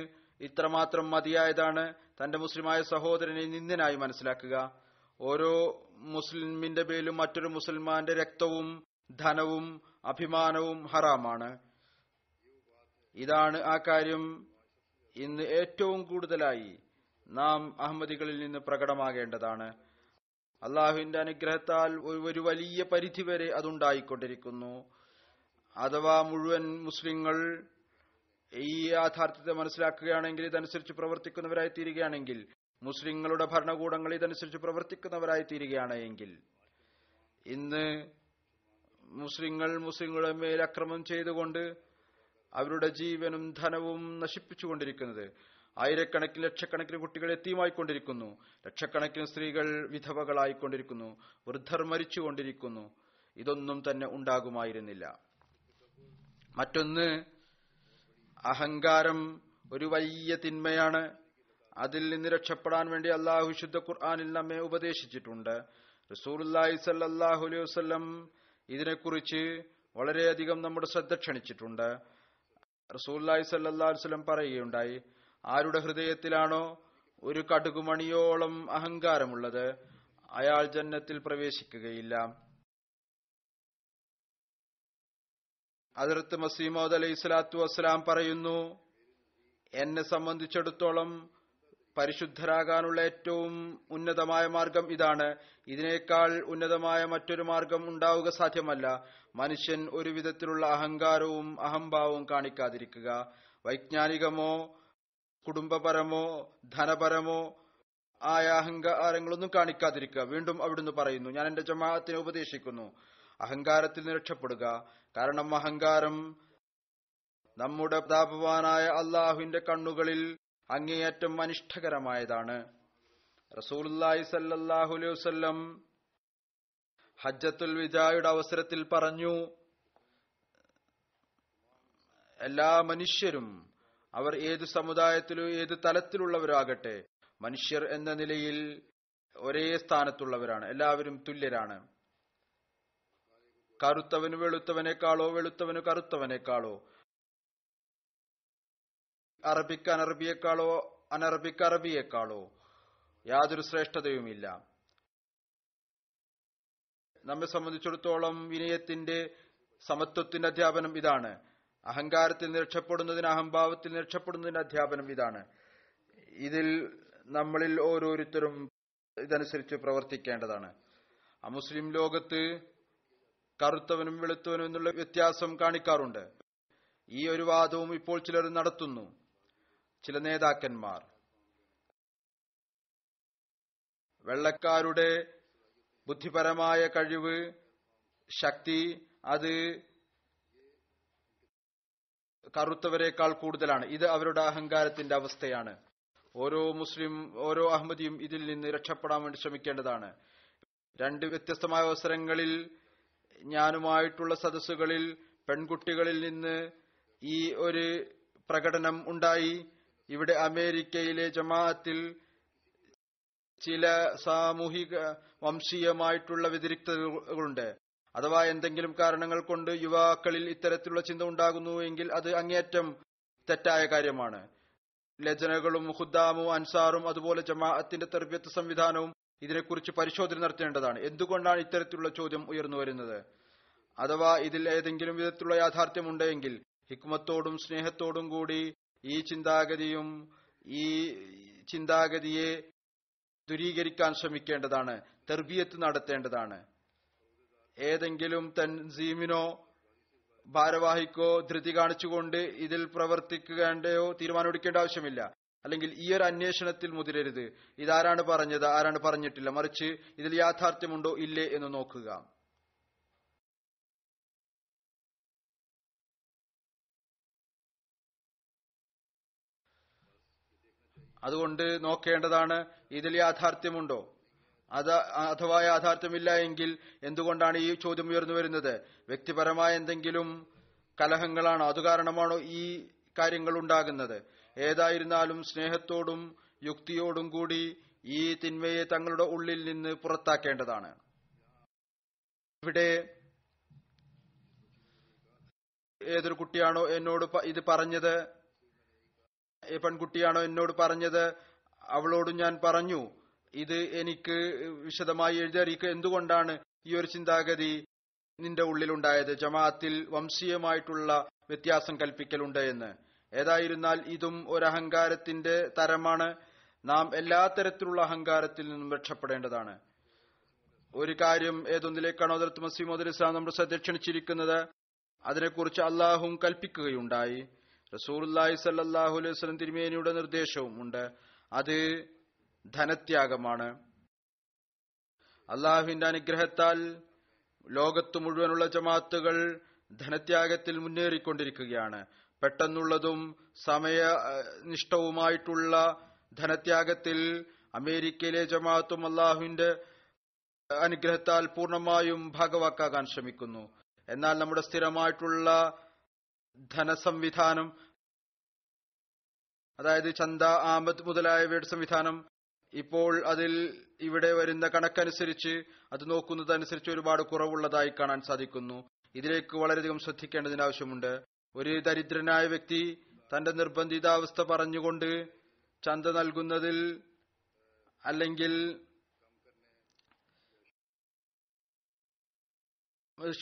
ഇത്രമാത്രം മതിയായതാണ് തന്റെ മുസ്ലിമായ സഹോദരനെ നിന്ദനായി മനസ്സിലാക്കുക. ഓരോ മുസ്ലിമിന്റെ പേരിലും മറ്റൊരു മുസൽമാന്റെ രക്തവും ധനവും അഭിമാനവും ഹറാമാണ്. ഇതാണ് ആ കാര്യം ഇന്ന് ഏറ്റവും കൂടുതലായി നാം അഹമ്മദികളിൽ നിന്ന് പ്രകടമാകേണ്ടതാണ്. അള്ളാഹുവിന്റെ അനുഗ്രഹത്താൽ ഒരു വലിയ പരിധിവരെ അതുണ്ടായിക്കൊണ്ടിരിക്കുന്നു. അഥവാ മുഴുവൻ മുസ്ലിങ്ങൾ ഈ യാഥാർത്ഥ്യത്തെ മനസ്സിലാക്കുകയാണെങ്കിൽ, ഇതനുസരിച്ച് പ്രവർത്തിക്കുന്നവരായി തീരുകയാണെങ്കിൽ, മുസ്ലിങ്ങളുടെ ഭരണകൂടങ്ങൾ ഇതനുസരിച്ച് പ്രവർത്തിക്കുന്നവരായി തീരുകയാണെങ്കിൽ, ഇന്ന് മുസ്ലിങ്ങളുടെ മേൽ അക്രമം ചെയ്തുകൊണ്ട് അവരുടെ ജീവനും ധനവും നശിപ്പിച്ചുകൊണ്ടിരിക്കുന്നത്, ആയിരക്കണക്കിന് ലക്ഷക്കണക്കിന് കുട്ടികൾ യതീമായിക്കൊണ്ടിരിക്കുന്നു, ലക്ഷക്കണക്കിന് സ്ത്രീകൾ വിധവകളായിക്കൊണ്ടിരിക്കുന്നു, വൃദ്ധർ മരിച്ചുകൊണ്ടിരിക്കുന്നു. ഇതൊന്നും തന്നെ ഉണ്ടാകുമായിരുന്നില്ല. മറ്റൊന്ന്, അഹങ്കാരം ഒരു വലിയ തിന്മയാണ്. അതിൽ നിന്ന് രക്ഷപ്പെടാൻ വേണ്ടി അള്ളാഹു വിശുദ്ധ ഖുർആനിൽ നമ്മെ ഉപദേശിച്ചിട്ടുണ്ട്. റസൂലുള്ളാഹി സ്വല്ലല്ലാഹു അലൈഹി വസല്ലം ഇതിനെക്കുറിച്ച് വളരെയധികം നമ്മുടെ ശ്രദ്ധ ക്ഷണിച്ചിട്ടുണ്ട്. റസൂലുള്ളാഹി സ്വല്ലല്ലാഹു അലൈഹി വസല്ലം പറയുകയുണ്ടായി, ആരുടെ ഹൃദയത്തിലാണോ ഒരു കടുകുമണിയോളം അഹങ്കാരമുള്ളത്, അയാൾ ജന്നത്തിൽ പ്രവേശിക്കുകയില്ല. ഹദ്റത്ത് മസീഹ് മൗഊദ് അലൈഹി സ്വലാത്തു വസ്സലാം പറയുന്നു, എന്നെ സംബന്ധിച്ചിടത്തോളം പരിശുദ്ധരാകാനുള്ള ഏറ്റവും ഉന്നതമായ മാർഗം ഇതാണ്. ഇതിനേക്കാൾ ഉന്നതമായ മറ്റൊരു മാർഗം ഉണ്ടാവുക സാധ്യമല്ല. മനുഷ്യൻ ഒരു വിധത്തിലുള്ള അഹങ്കാരവും അഹംഭാവവും കാണിക്കാതിരിക്കുക. വൈജ്ഞാനികമോ കുടുംബപരമോ ധനപരമോ ആയ അഹങ്കാരങ്ങളൊന്നും കാണിക്കാതിരിക്കുക. വീണ്ടും അവിടുന്ന് പറയുന്നു, ഞാൻ എന്റെ ജമാഅത്തിനെ ഉപദേശിക്കുന്നു, അഹങ്കാരത്തിൽ നിന്ന് രക്ഷപ്പെടുക. കാരണം അഹങ്കാരം നമ്മുടെ പ്രതാപവാനായ അള്ളാഹുവിന്റെ കണ്ണുകളിൽ അങ്ങേയറ്റം അനിഷ്ടകരമായതാണ്. റസൂലുള്ളാഹി സ്വല്ലല്ലാഹു അലൈഹി വസല്ലം ഹജ്ജത്തുൽ വിദായുടെ അവസരത്തിൽ പറഞ്ഞു, എല്ലാ മനുഷ്യരും, അവർ ഏത് സമുദായത്തിലും ഏത് തലത്തിലുള്ളവരാകട്ടെ, മനുഷ്യർ എന്ന നിലയിൽ ഒരേ സ്ഥാനത്തുള്ളവരാണ്, എല്ലാവരും തുല്യരാണ്. കറുത്തവന് വെളുത്തവനേക്കാളോ വെളുത്തവന് കറുത്തവനേക്കാളോ, അറബിക്ക് അനറബിയേക്കാളോ അനറബിക്ക് അറബിയേക്കാളോ യാതൊരു ശ്രേഷ്ഠതയുമില്ല. നമ്മെ സംബന്ധിച്ചിടത്തോളം വിനയത്തിന്റെ സമത്വത്തിന്റെ അധ്യാപനം ഇതാണ്. അഹങ്കാരത്തിൽ നിന്ന് രക്ഷപ്പെടുന്നതിന്, അഹംഭാവത്തിൽ നിന്ന് രക്ഷപ്പെടുന്നതിന്റെ അധ്യാപനം ഇതാണ്. ഇതിൽ നമ്മളിൽ ഓരോരുത്തരും ഇതനുസരിച്ച് പ്രവർത്തിക്കേണ്ടതാണ്. അമുസ്ലിം ലോകത്ത് കറുത്തവനും വെളുത്തവനും എന്നുള്ള വ്യത്യാസം കാണിക്കാറുണ്ട്. ഈ ഒരു വാദവും ഇപ്പോൾ ചിലർ നടത്തുന്നു. ചില നേതാക്കന്മാർ വെള്ളക്കാരുടെ ബുദ്ധിപരമായ കഴിവ്, ശക്തി, അത് കറുത്തവരെക്കാൾ കൂടുതലാണ്. ഇത് അവരുടെ അഹങ്കാരത്തിന്റെ അവസ്ഥയാണ്. ഓരോ അഹമ്മദിയും ഇതിൽ നിന്ന് രക്ഷപ്പെടാൻ വേണ്ടി ശ്രമിക്കേണ്ടതാണ്. രണ്ട് വ്യത്യസ്തമായ അവസരങ്ങളിൽ ഞാനുമായിട്ടുള്ള സദസ്സുകളിൽ പെൺകുട്ടികളിൽ നിന്ന് ഈ ഒരു പ്രകടനം ഉണ്ടായി. ഇവിടെ അമേരിക്കയിലെ ജമാഅത്തിൽ ചില സാമൂഹിക വംശീയമായിട്ടുള്ള വ്യതിരിക്തതകളുണ്ട്. അഥവാ എന്തെങ്കിലും കാരണങ്ങൾ കൊണ്ട് യുവാക്കളിൽ ഇത്തരത്തിലുള്ള ചിന്ത ഉണ്ടാകുന്നുവെങ്കിൽ അത് അങ്ങേയറ്റം തെറ്റായ കാര്യമാണ്. ലജനകളും ഖുദ്ദാമും അൻസാറും അതുപോലെ ജമാഅത്തിന്റെ തർബിയത്ത് സംവിധാനവും ഇതിനെക്കുറിച്ച് പരിശോധന നടത്തേണ്ടതാണ്. എന്തുകൊണ്ടാണ് ഇത്തരത്തിലുള്ള ചോദ്യം ഉയർന്നു വരുന്നത്? അഥവാ ഇതിൽ ഏതെങ്കിലും വിധത്തിലുള്ള യാഥാർത്ഥ്യമുണ്ടെങ്കിൽ ഹിക്മത്തോടും സ്നേഹത്തോടും കൂടി ഈ ചിന്താഗതിയും ഈ ചിന്താഗതിയെ ദൂരീകരിക്കാൻ ശ്രമിക്കേണ്ടതാണ്, തർബിയത്ത് നടത്തേണ്ടതാണ്. ഏതെങ്കിലും തൻസീമിനോ ഭാരവാഹിക്കോ ധൃതി കാണിച്ചുകൊണ്ട് ഇതിൽ പ്രവർത്തിക്കേണ്ടയോ തീരുമാനമെടുക്കേണ്ട ആവശ്യമില്ല. അല്ലെങ്കിൽ ഈ ഒരു അന്വേഷണത്തിൽ മുതിരരുത്. ഇതാരാണ് പറഞ്ഞത്, ആരാണ് പറഞ്ഞിട്ടില്ല, മറിച്ച് ഇതിൽ യാഥാർത്ഥ്യമുണ്ടോ ഇല്ലേ എന്ന് നോക്കുക. അതുകൊണ്ട് നോക്കേണ്ടതാണ് ഇതിൽ യാഥാർത്ഥ്യമുണ്ടോ. അഥവാ യാഥാർത്ഥ്യമില്ല എങ്കിൽ എന്തുകൊണ്ടാണ് ഈ ചോദ്യം ഉയർന്നു വരുന്നത്? വ്യക്തിപരമായ എന്തെങ്കിലും കലഹങ്ങളാണോ, അത് കാരണമാണോ ഈ കാര്യങ്ങൾ ഉണ്ടാകുന്നത്? ഏതായിരുന്നാലും സ്നേഹത്തോടും യുക്തിയോടും കൂടി ഈ തിന്മയെ തങ്ങളുടെ ഉള്ളിൽ നിന്ന് പുറത്താക്കേണ്ടതാണ്. ഇവിടെ ഏതൊരു കുട്ടിയാണോ എന്നോട് ഇത് പറഞ്ഞത്, പെൺകുട്ടിയാണോ എന്നോട് പറഞ്ഞത്, അവളോട് ഞാൻ പറഞ്ഞു ഇത് എനിക്ക് വിശദമായി എഴുതി അറിയിക്കുക, എന്തുകൊണ്ടാണ് ഈ ഒരു ചിന്താഗതി നിന്റെ ഉള്ളിലുണ്ടായത്? ജമാഅത്തിൽ വംശീയമായിട്ടുള്ള വ്യത്യാസം കൽപ്പിക്കലുണ്ട് എന്ന്. ഏതായിരുന്നാൽ ഇതും ഒരു അഹങ്കാരത്തിന്റെ തരമാണ്. നാം എല്ലാ തരത്തിലുള്ള അഹങ്കാരത്തിൽ നിന്നും രക്ഷപ്പെടേണ്ടതാണ്. ഒരു കാര്യം ഏതൊന്നിലേക്കാണോ ഹദ്റത്ത് മസീഹ് മൗഊദ് ഇസ്ലാം നമ്മുടെ ശ്രദ്ധ ക്ഷണിച്ചിരിക്കുന്നത്, അതിനെക്കുറിച്ച് അള്ളാഹും കൽപ്പിക്കുകയുണ്ടായി. റസൂലുള്ളാഹി സ്വല്ലല്ലാഹു അലൈഹി വസല്ലം തിരുമേനിയുടെ നിർദ്ദേശവും ഉണ്ട്. അത് ധനത്യാഗമാണ്. അള്ളാഹുവിന്റെ അനുഗ്രഹത്താൽ ലോകത്ത് മുഴുവനുള്ള ജമാഅത്തുകൾ ധനത്യാഗത്തിൽ മുന്നേറിക്കൊണ്ടിരിക്കുകയാണ്. പെട്ടെന്നുള്ളതും സമയനിഷ്ഠവുമായിട്ടുള്ള ധനത്യാഗത്തിൽ അമേരിക്കയിലെ ജമാഅത്തും അള്ളാഹുവിന്റെ അനുഗ്രഹത്താൽ പൂർണ്ണമായും ഭാഗവാക്കാകാൻ ശ്രമിക്കുന്നു. എന്നാൽ നമ്മുടെ സ്ഥിരമായിട്ടുള്ള ധനസംവിധാനം, അതായത് ചന്ത, ആമത്ത് മുതലായവയുടെ സംവിധാനം, ഇപ്പോൾ അതിൽ ഇവിടെ വരുന്ന കണക്കനുസരിച്ച് അത് നോക്കുന്നതനുസരിച്ച് ഒരുപാട് കുറവുള്ളതായി കാണാൻ സാധിക്കുന്നു. ഇതിലേക്ക് വളരെയധികം ശ്രദ്ധിക്കേണ്ടതിന്റെ ആവശ്യമുണ്ട്. ഒരു ദരിദ്രനായ വ്യക്തി തന്റെ നിർബന്ധിതാവസ്ഥ പറഞ്ഞുകൊണ്ട് ചന്ത നൽകുന്നതിൽ അല്ലെങ്കിൽ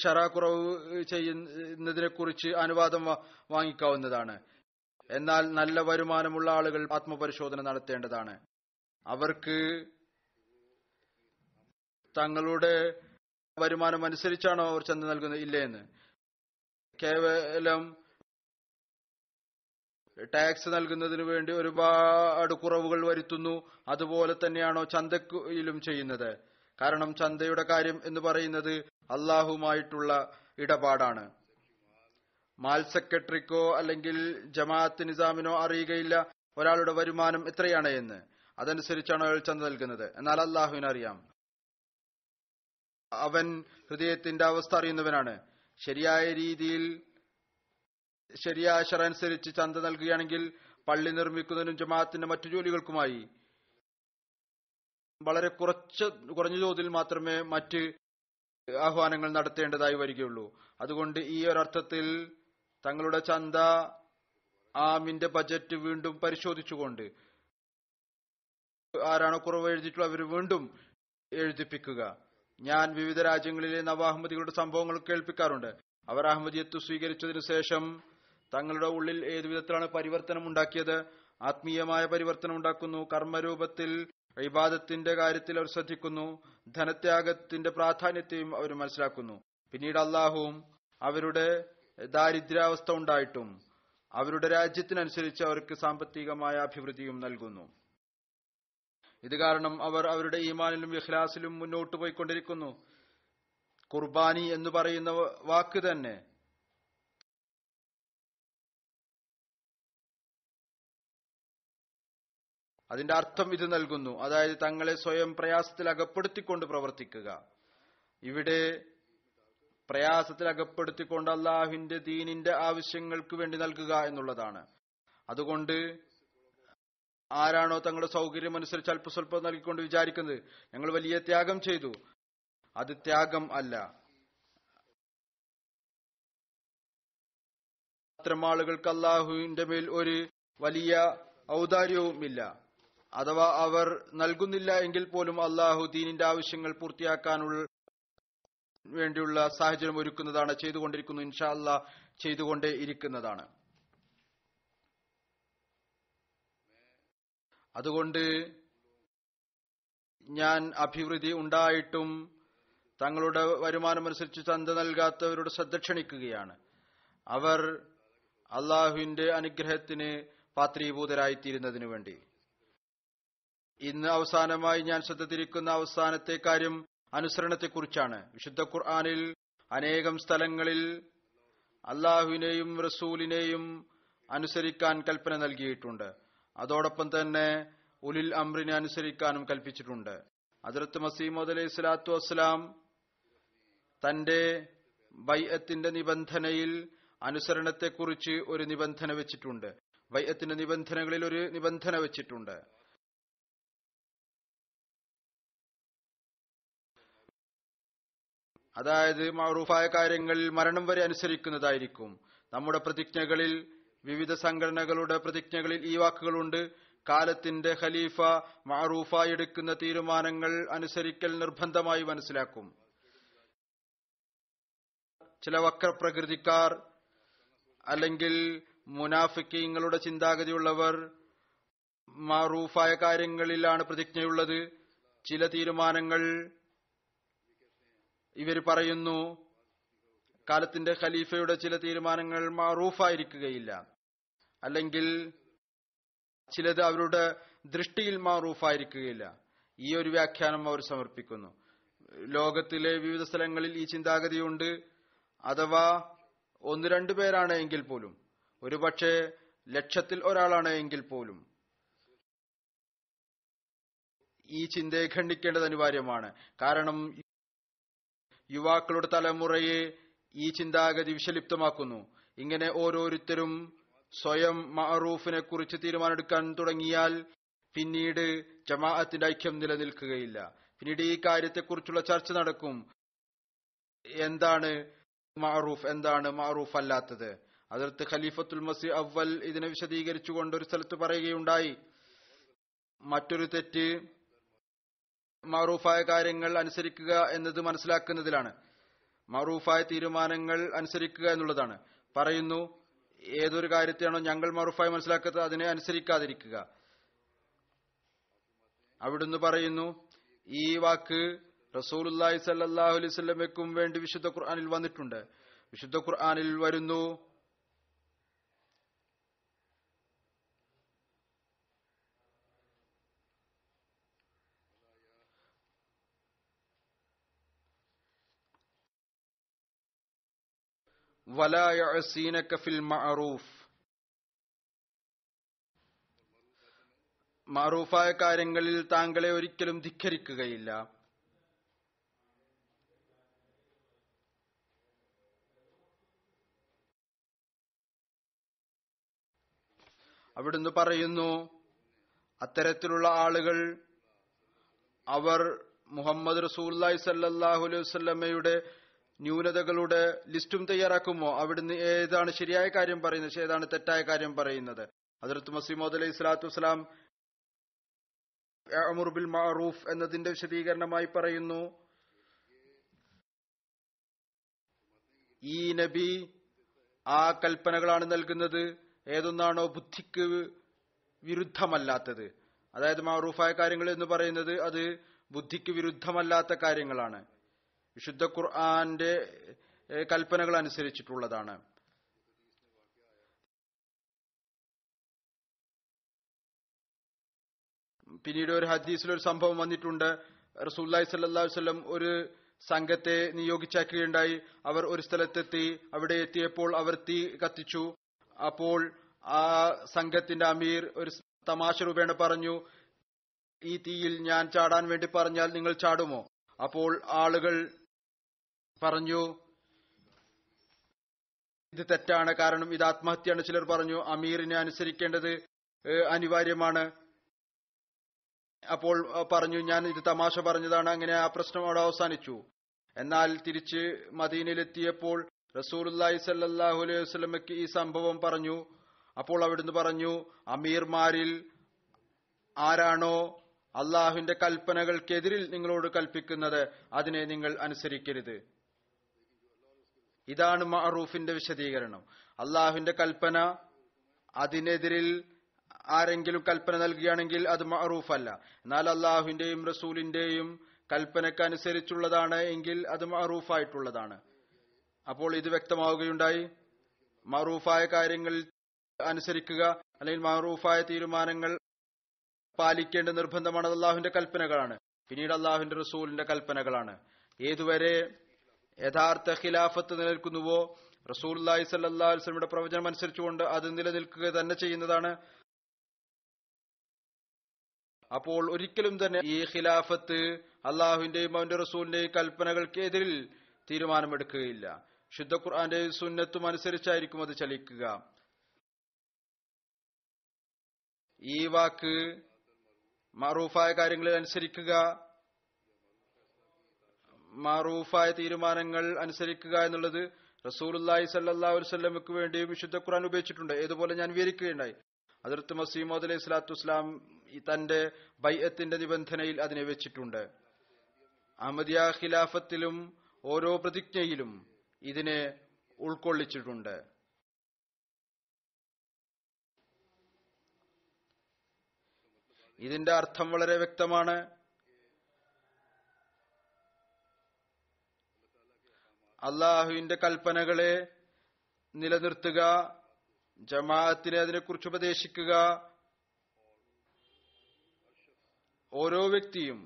ഷറ കുറവ് ചെയ്യുന്നതിനെ കുറിച്ച് അനുവാദം വാങ്ങിക്കാവുന്നതാണ്. എന്നാൽ നല്ല വരുമാനമുള്ള ആളുകൾ ആത്മപരിശോധന നടത്തേണ്ടതാണ്. അവർക്ക് തങ്ങളുടെ വരുമാനം അനുസരിച്ചാണോ അവർ ചന്ത നൽകുന്നത് ഇല്ലേ എന്ന്. കേവലം ടാക്സ് നൽകുന്നതിന് വേണ്ടി ഒരുപാട് കുറവുകൾ വരുത്തുന്നു. അതുപോലെ തന്നെയാണോ ചന്തയിലും ചെയ്യുന്നത്? കാരണം ചന്തയുടെ കാര്യം എന്ന് പറയുന്നത് അള്ളാഹുമായിട്ടുള്ള ഇടപാടാണ്. മാൽ സെക്രട്ടറിക്കോ അല്ലെങ്കിൽ ജമാഅത്ത് നിസാമിനോ അറിയുകയില്ല ഒരാളുടെ വരുമാനം എത്രയാണ് എന്ന്. അതനുസരിച്ചാണ് അയാൾ ചന്ത നൽകുന്നത്. എന്നാൽ അള്ളാഹുവിനറിയാം. അവൻ ഹൃദയത്തിന്റെ അവസ്ഥ അറിയുന്നവനാണ്. ശരിയായ രീതിയിൽ ശരിയായ ശറ അനുസരിച്ച് ചന്ത നൽകുകയാണെങ്കിൽ പള്ളി നിർമ്മിക്കുന്നതിനും ജമാഅത്തിന്റെ മറ്റു ജോലികൾക്കുമായി വളരെ കുറഞ്ഞ തോതിൽ മാത്രമേ മറ്റ് ആഹ്വാനങ്ങൾ നടത്തേണ്ടതായി വരികയുള്ളൂ. അതുകൊണ്ട് ഈ ഒരർത്ഥത്തിൽ തങ്ങളുടെ ചന്ത ആമിന്റെ ബജറ്റ് വീണ്ടും പരിശോധിച്ചുകൊണ്ട് ആരാണോ കുറവ് എഴുതിയിട്ടുള്ളത് അവർ വീണ്ടും എഴുതിപ്പിക്കുക. ഞാൻ വിവിധ രാജ്യങ്ങളിലെ നവാഹമ്മദികളുടെ സംഭവങ്ങൾ കേൾപ്പിക്കാറുണ്ട്. അവർ അഹമ്മദിയത്ത് സ്വീകരിച്ചതിനു ശേഷം തങ്ങളുടെ ഉള്ളിൽ ഏതു വിധത്തിലാണ് പരിവർത്തനം ഉണ്ടാക്കിയത്. ആത്മീയമായ പരിവർത്തനം ഉണ്ടാക്കുന്നു. കർമ്മരൂപത്തിൽ ഇബാദത്തിന്റെ കാര്യത്തിൽ അവർ ശ്രദ്ധിക്കുന്നു. ധനത്യാഗത്തിന്റെ പ്രാധാന്യത്തെയും അവർ മനസ്സിലാക്കുന്നു. പിന്നീട് അള്ളാഹുവും അവരുടെ ദാരിദ്ര്യാവസ്ഥ ഉണ്ടായിട്ടും അവരുടെ രാജ്യത്തിനനുസരിച്ച് അവർക്ക് സാമ്പത്തികമായ അഭിവൃദ്ധിയും നൽകുന്നു. ഇത് കാരണം അവർ അവരുടെ ഈമാനിലും ഇഖ്ലാസിലും മുന്നോട്ട് പോയിക്കൊണ്ടിരിക്കുന്നു. ഖുർബാനി എന്ന് പറയുന്ന വാക്ക് തന്നെ അതിന്റെ അർത്ഥം ഇത് നൽകുന്നു. അതായത് തങ്ങളെ സ്വയം പ്രയാസത്തിൽ അകപ്പെടുത്തിക്കൊണ്ട് പ്രവർത്തിക്കുക. ഇവിടെ പ്രയാസത്തിൽ അകപ്പെടുത്തിക്കൊണ്ട് അള്ളാഹുവിന്റെ ദീനിന്റെ ആവശ്യങ്ങൾക്ക് വേണ്ടി നൽകുക എന്നുള്ളതാണ്. അതുകൊണ്ട് ആരാണോ തങ്ങളുടെ സൗകര്യം അനുസരിച്ച് അല്പസ്വല്പം നൽകിക്കൊണ്ട് വിചാരിക്കുന്നത് ഞങ്ങൾ വലിയ ത്യാഗം ചെയ്തു, അത് ത്യാഗം അല്ല. അത്തരം ആളുകൾക്ക് അള്ളാഹുവിന്റെ മേൽ ഒരു വലിയ ഔദാര്യവും ഇല്ല. അഥവാ അവർ നൽകുന്നില്ല എങ്കിൽ പോലും അള്ളാഹു ദീനിന്റെ ആവശ്യങ്ങൾ പൂർത്തിയാക്കാനുള്ള വേണ്ടിയുള്ള സാഹചര്യം ഒരുക്കുന്നതാണ്, ചെയ്തുകൊണ്ടിരിക്കുന്നു. ഇൻഷാ അല്ലാഹ് ചെയ്തുകൊണ്ടേ ഇരിക്കുന്നതാണ്. അതുകൊണ്ട് ഞാൻ അഭിവൃദ്ധി ഉണ്ടായിട്ടും തങ്ങളുടെ വരുമാനമനുസരിച്ച് ചന്ത നൽകാത്തവരോട് ശ്രദ്ധ ക്ഷണിക്കുകയാണ്. അവർ അള്ളാഹുവിന്റെ അനുഗ്രഹത്തിന് പാത്രീഭൂതരായിത്തീരുന്നതിനു വേണ്ടി. ഇന്ന് അവസാനമായി ഞാൻ ശ്രദ്ധ തിരിക്കുന്ന അവസാനത്തെ കാര്യം അനുസരണത്തെക്കുറിച്ചാണ്. വിശുദ്ധ ഖുർആനിൽ അനേകം സ്ഥലങ്ങളിൽ അള്ളാഹുവിനെയും റസൂലിനെയും അനുസരിക്കാൻ കൽപ്പന നൽകിയിട്ടുണ്ട്. അതോടൊപ്പം തന്നെ ഉലിൽ അംറിനെ അനുസരിക്കാനും കൽപ്പിച്ചിട്ടുണ്ട്. ഹദ്റത്ത് മസീഹ് മൗഊദ് അലൈഹി സ്വലാത്തു വസ്സലാം തന്റെ ബൈഅത്തിന്റെ നിബന്ധനയിൽ അനുസരണത്തെക്കുറിച്ച് ഒരു നിബന്ധന വെച്ചിട്ടുണ്ട്. ബൈഅത്തിന്റെ നിബന്ധനകളിൽ ഒരു നിബന്ധന വെച്ചിട്ടുണ്ട്. അതായത് മഅറൂഫായ കാര്യങ്ങളിൽ മരണം വരെ അനുസരിക്കുന്നതായിരിക്കും. നമ്മുടെ പ്രതിജ്ഞകളിൽ, വിവിധ സംഘടനകളുടെ പ്രതിജ്ഞകളിൽ ഈ വാക്കുകളുണ്ട്: കാലത്തിന്റെ ഖലീഫ മഅറൂഫായി എടുക്കുന്ന തീരുമാനങ്ങൾ അനുസരിക്കൽ നിർബന്ധമായി മനസ്സിലാക്കും. ചില വക്രപ്രകൃതിക്കാർ അല്ലെങ്കിൽ മുനാഫിക്കീങ്ങളുടെ ചിന്താഗതിയുള്ളവർ മഅറൂഫായ കാര്യങ്ങളിലാണ് പ്രതിജ്ഞയുള്ളത്. ചില തീരുമാനങ്ങൾ ഇവർ പറയുന്നു കാലത്തിന്റെ ഖലീഫയുടെ ചില തീരുമാനങ്ങൾ മഅറൂഫായിരിക്കുകയില്ല, അല്ലെങ്കിൽ ചിലത് അവരുടെ ദൃഷ്ടിയിൽ മഅറൂഫായിരിക്കുകയില്ല. ഈ ഒരു വ്യാഖ്യാനം അവർ സമർപ്പിക്കുന്നു. ലോകത്തിലെ വിവിധ സ്ഥലങ്ങളിൽ ഈ ചിന്താഗതിയുണ്ട്. അഥവാ 1-2 പേരാണ് എങ്കിൽ പോലും, ഒരുപക്ഷെ ലക്ഷത്തിൽ ഒരാളാണ് എങ്കിൽ പോലും ഈ ചിന്തയെ ഖണ്ഡിക്കേണ്ടത് അനിവാര്യമാണ്. കാരണം യുവാക്കളുടെ തലമുറയെ ഈ ചിന്താഗതി വിഷലിപ്തമാക്കുന്നു. ഇങ്ങനെ ഓരോരുത്തരും സ്വയം മഅറൂഫിനെ കുറിച്ച് തീരുമാനമെടുക്കാൻ തുടങ്ങിയാൽ പിന്നീട് ജമാഅത്തിന്റെ ഐക്യം നിലനിൽക്കുകയില്ല. പിന്നീട് ഈ കാര്യത്തെക്കുറിച്ചുള്ള ചർച്ച നടക്കും. എന്താണ് മഅറൂഫ്, എന്താണ് മഅറൂഫ് അല്ലാത്തത്? ഹദ്റത്ത് ഖലീഫത്തുൽ മസീഹ് അവ്വൽ ഇതിനെ വിശദീകരിച്ചുകൊണ്ട് ഒരു സ്ഥലത്ത് പറയുകയുണ്ടായി, മറ്റൊരു തെറ്റ് മഅറൂഫായ കാര്യങ്ങൾ അനുസരിക്കുക എന്നത് മനസ്സിലാക്കുന്നതിലാണ്. മഅറൂഫായ തീരുമാനങ്ങൾ അനുസരിക്കുക എന്നുള്ളതാണ്. പറയുന്നു, ഏതൊരു കാര്യത്തെയാണോ ഞങ്ങൾ മഅറൂഫായി മനസ്സിലാക്കുന്നത് അതിനെ അനുസരിക്കാതിരിക്കുക. അവിടുന്ന് പറയുന്നു, ഈ വാക്ക് റസൂലുള്ളാഹി സ്വല്ലല്ലാഹു അലൈഹി വസല്ലമയ്ക്കും വേണ്ടി വിശുദ്ധ ഖുർആനിൽ വന്നിട്ടുണ്ട്. വിശുദ്ധ ഖുർആനിൽ വരുന്നു, വലാ യഅസീനക ഫിൽ മഅറൂഫ്. മഅറൂഫായ കാര്യങ്ങളിൽ താങ്കളെ ഒരിക്കലും ധിക്കരിക്കുകയില്ല. അവിടുന്ന് പറയുന്നു, അത്തരത്തിലുള്ള ആളുകൾ അവർ മുഹമ്മദ് റസൂലുള്ളാഹി സ്വല്ലല്ലാഹു അലൈഹി വസല്ലമയുടെ ന്യൂനതകളുടെ ലിസ്റ്റും തയ്യാറാക്കുമോ? അവിടുന്ന് ഏതാണ് ശരിയായ കാര്യം പറയുന്നത്, ഏതാണ് തെറ്റായ കാര്യം പറയുന്നത്? ഹദ്റത്ത് മസീഹ് മൗഊദ് അലൈഹി സ്വലാത്തു വസ്സലാം അഅ്മുറു ബിൽ മഅറൂഫ് എന്നതിന്റെ വിശദീകരണമായി പറയുന്നു, ഈ നബി ആ കൽപ്പനകളാണ് നൽകുന്നത് ഏതൊന്നാണോ ബുദ്ധിക്ക് വിരുദ്ധമല്ലാത്തത്. അതായത് മഅറൂഫായ കാര്യങ്ങൾ എന്ന് പറയുന്നത് അത് ബുദ്ധിക്ക് വിരുദ്ധമല്ലാത്ത കാര്യങ്ങളാണ്, വിശുദ്ധ ഖുർആന്റെ കൽപ്പനകൾ അനുസരിച്ചിട്ടുള്ളതാണ്. പിന്നീട് ഒരു ഹദീസിൽ ഒരു സംഭവം വന്നിട്ടുണ്ട്. റസൂലുള്ളാഹി സ്വല്ലല്ലാഹു അലൈഹി വസല്ലം ഒരു സംഘത്തെ നിയോഗിച്ചാക്കുകയുണ്ടായി. അവർ ഒരു സ്ഥലത്തെത്തി. അവിടെ എത്തിയപ്പോൾ അവർ തീ കത്തിച്ചു. അപ്പോൾ ആ സംഘത്തിന്റെ അമീർ ഒരു തമാശ രൂപേണ പറഞ്ഞു, ഈ തീയിൽ ഞാൻ ചാടാൻ വേണ്ടി പറഞ്ഞാൽ നിങ്ങൾ ചാടുമോ? അപ്പോൾ ആളുകൾ പറഞ്ഞു, ഇത് തെറ്റാണ്, കാരണം ഇത് ആത്മഹത്യയാണ്. ചിലർ പറഞ്ഞു, അമീറിനെ അനുസരിക്കേണ്ടത് അനിവാര്യമാണ്. അപ്പോൾ പറഞ്ഞു, ഞാൻ ഇത് തമാശ പറഞ്ഞതാണ്. അങ്ങനെ ആ പ്രശ്നം അവിടെ അവസാനിച്ചു. എന്നാൽ തിരിച്ച് മദീനയിലെത്തിയപ്പോൾ റസൂലുള്ളാഹി സ്വല്ലല്ലാഹു അലൈഹി വസല്ലമയ്ക്ക് ഈ സംഭവം പറഞ്ഞു. അപ്പോൾ അവിടുന്ന് പറഞ്ഞു, അമീർമാരിൽ ആരാണോ അള്ളാഹുവിന്റെ കൽപ്പനകൾക്കെതിരിൽ നിങ്ങളോട് കൽപ്പിക്കുന്നത് അതിനെ നിങ്ങൾ അനുസരിക്കരുത്. ഇതാണ് മഅറൂഫിന്റെ വിശദീകരണം. അള്ളാഹുവിന്റെ കൽപ്പന, അതിനെതിരിൽ ആരെങ്കിലും കൽപ്പന നൽകുകയാണെങ്കിൽ അത് മഅറൂഫ് അല്ല. എന്നാൽ അള്ളാഹുവിന്റെയും റസൂലിന്റെയും കൽപ്പനക്കനുസരിച്ചുള്ളതാണ് എങ്കിൽ അത് മഅറൂഫായിട്ടുള്ളതാണ്. അപ്പോൾ ഇത് വ്യക്തമാവുകയുണ്ടായി, മഅറൂഫായ കാര്യങ്ങളിൽ അനുസരിക്കുക അല്ലെങ്കിൽ മഅറൂഫായ തീരുമാനങ്ങൾ പാലിക്കേണ്ട നിർബന്ധമാണ്. അള്ളാഹുവിന്റെ കൽപ്പനകളാണ്, പിന്നീട് അള്ളാഹുവിന്റെ റസൂലിന്റെ കൽപ്പനകളാണ്. ഏതുവരെ യഥാർത്ഥ ഖിലാഫത്ത് നിലനിൽക്കുന്നുവോ റസൂലുള്ളാഹി സ്വല്ലല്ലാഹു അലൈഹി വസല്ലമയുടെ പ്രവചനം അനുസരിച്ചുകൊണ്ട് അത് നിലനിൽക്കുക തന്നെ ചെയ്യുന്നതാണ്. അപ്പോൾ ഒരിക്കലും തന്നെ ഈ ഖിലാഫത്ത് അള്ളാഹുവിന്റെയും അവന്റെ റസൂലിന്റെയും കൽപ്പനകൾക്ക് എതിരിൽ തീരുമാനമെടുക്കുകയില്ല. ശുദ്ധ ഖുർആന്റെയും സുന്നത്തും അനുസരിച്ചായിരിക്കും അത് ചലിക്കുക. ഈ വാക്ക് മഅറൂഫായ കാര്യങ്ങളിൽ അനുസരിക്കുക, മഅറൂഫായ തീരുമാനങ്ങൾ അനുസരിക്കുക എന്നുള്ളത് റസൂലുള്ളാഹി സ്വല്ലല്ലാഹു അലൈഹി വസല്ലമയ്ക്ക് വേണ്ടി വിശുദ്ധ ഖുർആൻ ഉപയോഗിച്ചിട്ടുണ്ട്. ഏതുപോലെ ഞാൻ വിവരിക്കുകയുണ്ടായി, ഹദ്റത്ത് മസീഹ് മൗഊദ് അലൈഹി സ്വലാത്തു വസ്സലാം തന്റെ ബൈഅത്തിന്റെ നിബന്ധനയിൽ അതിനെ വെച്ചിട്ടുണ്ട്. അഹമ്മദിയ ഖിലാഫത്തിലും ഓരോ പ്രതിജ്ഞയിലും ഇതിനെ ഉൾക്കൊള്ളിച്ചിട്ടുണ്ട്. ഇതിന്റെ അർത്ഥം വളരെ വ്യക്തമാണ്. അള്ളാഹുവിന്റെ കൽപ്പനകളെ നിലനിർത്തുക, ജമാഅത്തിനെ അതിനെക്കുറിച്ച് ഉപദേശിക്കുക. ഓരോ വ്യക്തിയും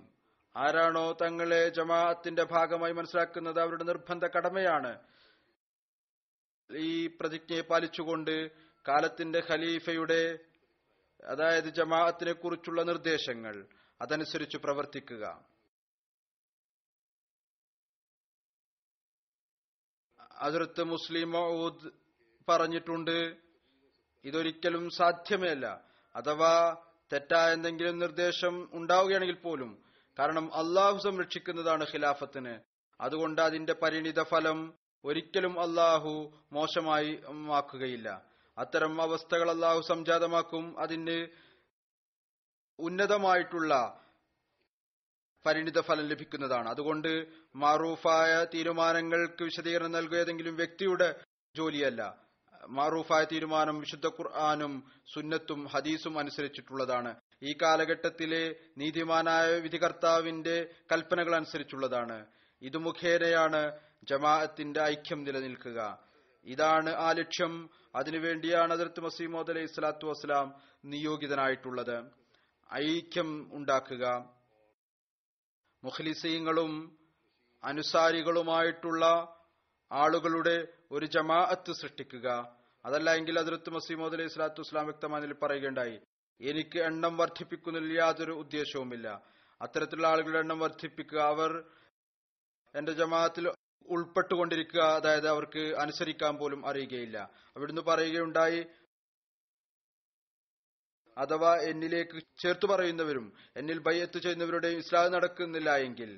ആരാണോ തങ്ങളെ ജമാഅത്തിന്റെ ഭാഗമായി മനസ്സിലാക്കുന്നത് അവരുടെ നിർബന്ധ കടമയാണ് ഈ പ്രതിജ്ഞയെ പാലിച്ചുകൊണ്ട് കാലത്തിന്റെ ഖലീഫയുടെ, അതായത് ജമാഅത്തിനെ കുറിച്ചുള്ള നിർദ്ദേശങ്ങൾ അതനുസരിച്ച് പ്രവർത്തിക്കുക. ഹദ്റത്ത് മുസ്ലിം മൗഊദ് പറഞ്ഞിട്ടുണ്ട്, ഇതൊരിക്കലും സാധ്യമേ അല്ല. അഥവാ തെറ്റായ എന്തെങ്കിലും നിർദ്ദേശം ഉണ്ടാവുകയാണെങ്കിൽ പോലും, കാരണം അള്ളാഹു സംരക്ഷിക്കുന്നതാണ് ഖിലാഫത്തിന്, അതുകൊണ്ട് അതിന്റെ പരിണിത ഫലം ഒരിക്കലും അള്ളാഹു മോശമായി ആക്കുകയില്ല. അത്തരം അവസ്ഥകൾ അള്ളാഹു സംജാതമാക്കും, അതിന് ഉന്നതമായിട്ടുള്ള പരിണിത ഫലം ലഭിക്കുന്നതാണ്. അതുകൊണ്ട് മഅറൂഫായ തീരുമാനങ്ങൾക്ക് വിശദീകരണം നൽകുക ഏതെങ്കിലും വ്യക്തിയുടെ ജോലിയല്ല. മഅറൂഫായ തീരുമാനം വിശുദ്ധ ഖുർആനും സുന്നത്തും ഹദീസും അനുസരിച്ചിട്ടുള്ളതാണ്. ഈ കാലഘട്ടത്തിലെ നീതിമാനായ വിധികർത്താവിന്റെ കൽപ്പനകൾ അനുസരിച്ചുള്ളതാണ്. ഇത് മുഖേനയാണ് ജമാഅത്തിന്റെ ഐക്യം നിലനിൽക്കുക. ഇതാണ് ആ ലക്ഷ്യം. അതിനുവേണ്ടിയാണ് ഹദ്റത്ത് മസീഹ് മൗഊദ് അലൈഹി സ്വലാത്തു വസ്സലാം നിയോഗിതനായിട്ടുള്ളത്. ഐക്യം ഉണ്ടാക്കുക, മുഖ്ലിസീങ്ങളും അനുസാരികളുമായിട്ടുള്ള ആളുകളുടെ ഒരു ജമാഅത്ത് സൃഷ്ടിക്കുക. അതല്ല എങ്കിൽ ഹദ്റത്ത് മസീഹ് മൗഊദ് അലൈഹി സ്വലാത്തു വസ്സലാം വ്യക്തമായി പറയുകയുണ്ടായി, എനിക്ക് എണ്ണം വർദ്ധിപ്പിക്കുന്നതിൽ യാതൊരു ഉദ്ദേശവുമില്ല. അത്തരത്തിലുള്ള ആളുകളുടെ എണ്ണം വർദ്ധിപ്പിക്കുക, അവർ എന്റെ ജമാഅത്തിൽ ഉൾപ്പെട്ടുകൊണ്ടിരിക്കുക, അതായത് അവർക്ക് അനുസരിക്കാൻ പോലും അറിയുകയില്ല. അവിടുന്ന് പറയുകയുണ്ടായി, അഥവാ എന്നിലേക്ക് ചേർത്തു പറയുന്നവരും എന്നിൽ ബൈഅത്ത് ചെയ്യുന്നവരുടെയും ഇസ്ലാം നടക്കുന്നില്ല എങ്കിൽ,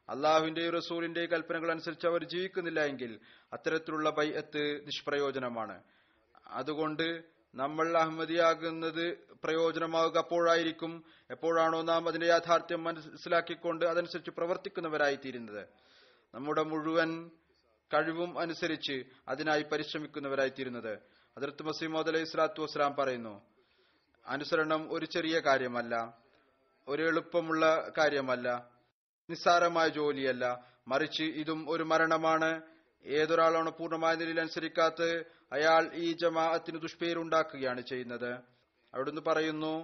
അള്ളാഹുവിന്റെയും റസൂലിന്റെയും കൽപ്പനകൾ അനുസരിച്ച് അവർ ജീവിക്കുന്നില്ല എങ്കിൽ അത്തരത്തിലുള്ള ബൈഅത്ത് നിഷ്പ്രയോജനമാണ്. അതുകൊണ്ട് നമ്മൾ അഹമ്മദിയാകുന്നത് പ്രയോജനമാവുക അപ്പോഴായിരിക്കും എപ്പോഴാണോ നാം അതിന്റെ യാഥാർത്ഥ്യം മനസ്സിലാക്കിക്കൊണ്ട് അതനുസരിച്ച് പ്രവർത്തിക്കുന്നവരായിത്തീരുന്നത്, നമ്മുടെ മുഴുവൻ കഴിവും അനുസരിച്ച് അതിനായി പരിശ്രമിക്കുന്നവരായിത്തീരുന്നത്. ഹദ്റത്ത് മസീഹ് മൗഊദ് അലൈഹി സ്വലാത്തു വസ്സലാം പറയുന്നു, അനുസരണം ഒരു ചെറിയ കാര്യമല്ല, ഒരു എളുപ്പമുള്ള കാര്യമല്ല, നിസ്സാരമായ ജോലിയല്ല, മറിച്ച് ഇതും ഒരു മരണമാണ്. ഏതൊരാളാണ് പൂർണ്ണമായ നിലയിൽ അനുസരിക്കാത്തത് അയാൾ ഈ ജമാഅത്തിന് ദുഷ്പേരുണ്ടാക്കുകയാണ് ചെയ്യുന്നത്. അവിടുന്ന് പറയുന്നു,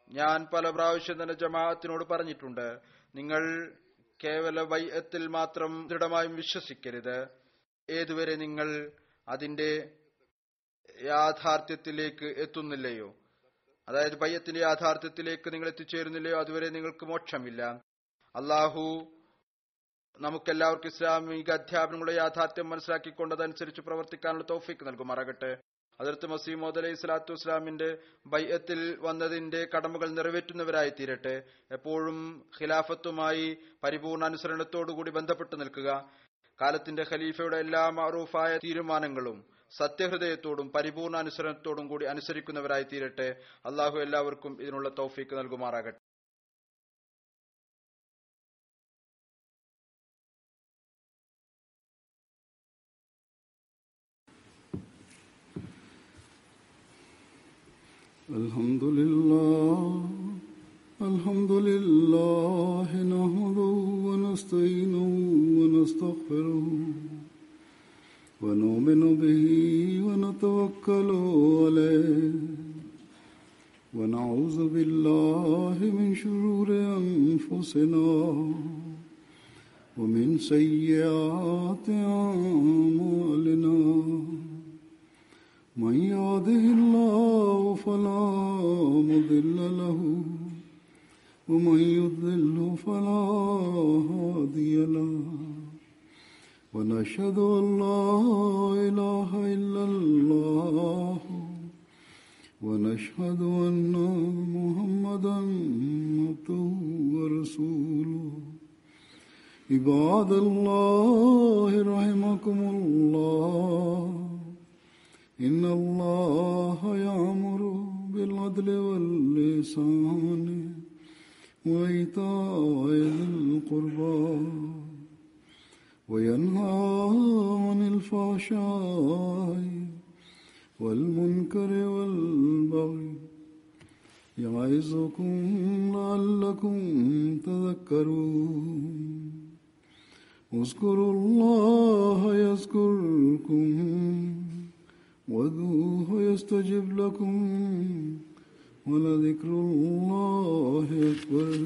ഞാൻ പല പ്രാവശ്യം തന്നെ ജമാഅത്തിനോട് പറഞ്ഞിട്ടുണ്ട്, നിങ്ങൾ കേവല ബൈഅത്തിൽ മാത്രം ദൃഢമായും വിശ്വസിക്കരുത്. ഏതുവരെ നിങ്ങൾ അതിന്റെ യാഥാർത്ഥ്യത്തിലേക്ക് എത്തുന്നില്ലയോ, അതായത് ബൈഅത്തിന്റെ യാഥാർത്ഥ്യത്തിലേക്ക് നിങ്ങൾ എത്തിച്ചേരുന്നില്ലയോ, അതുവരെ നിങ്ങൾക്ക് മോക്ഷമില്ല. അള്ളാഹു നമുക്കെല്ലാവർക്കും ഇസ്ലാമിക അധ്യാപനങ്ങളുടെ യാഥാർത്ഥ്യം മനസ്സിലാക്കിക്കൊണ്ടതനുസരിച്ച് പ്രവർത്തിക്കാനുള്ള തൗഫീഖ് നൽകുമാറാകട്ടെ. ഹദ്റത്ത് മസീഹ് മൗഊദ് അലൈഹി സ്വലാത്തു വസ്സലാമിന്റെ ബൈഅത്തിൽ വന്നതിന്റെ കടമകൾ നിറവേറ്റുന്നവരായി തീരട്ടെ. എപ്പോഴും ഖിലാഫത്തുമായി പരിപൂർണ്ണ അനുസരണത്തോടുകൂടി ബന്ധപ്പെട്ടു നിൽക്കുക. കാലത്തിന്റെ ഖലീഫയുടെ എല്ലാ മഅറൂഫായ തീരുമാനങ്ങളും സത്യഹൃദയത്തോടും പരിപൂർണ്ണ അനുസരണത്തോടും കൂടി അനുസരിക്കുന്നവരായി തീരട്ടെ. അള്ളാഹു എല്ലാവർക്കും ഇതിനുള്ള തൗഫീഖ് നൽകുമാറാകട്ടെ. الحمد لله الحمد لله نحمده ونستعينه ونستغفره ونؤمن به ونتوكل عليه ونعوذ بالله من شرور أنفسنا ومن سيئات أعمالنا من يهده الله فلا مضل له ومن يضلل فلا هادي له ونشهد أن لا إله إلا الله ونشهد أن محمدا عبده ورسوله عباد الله رحمكم الله إن الله يأمر بالعدل والإحسان وإيتاء ذي القربى وينهى عن الفحشاء والمنكر والبغي يعظكم لعلكم تذكرون اذكروا الله يذكركم وادعوه يستجب لكم ولذكر الله أكبر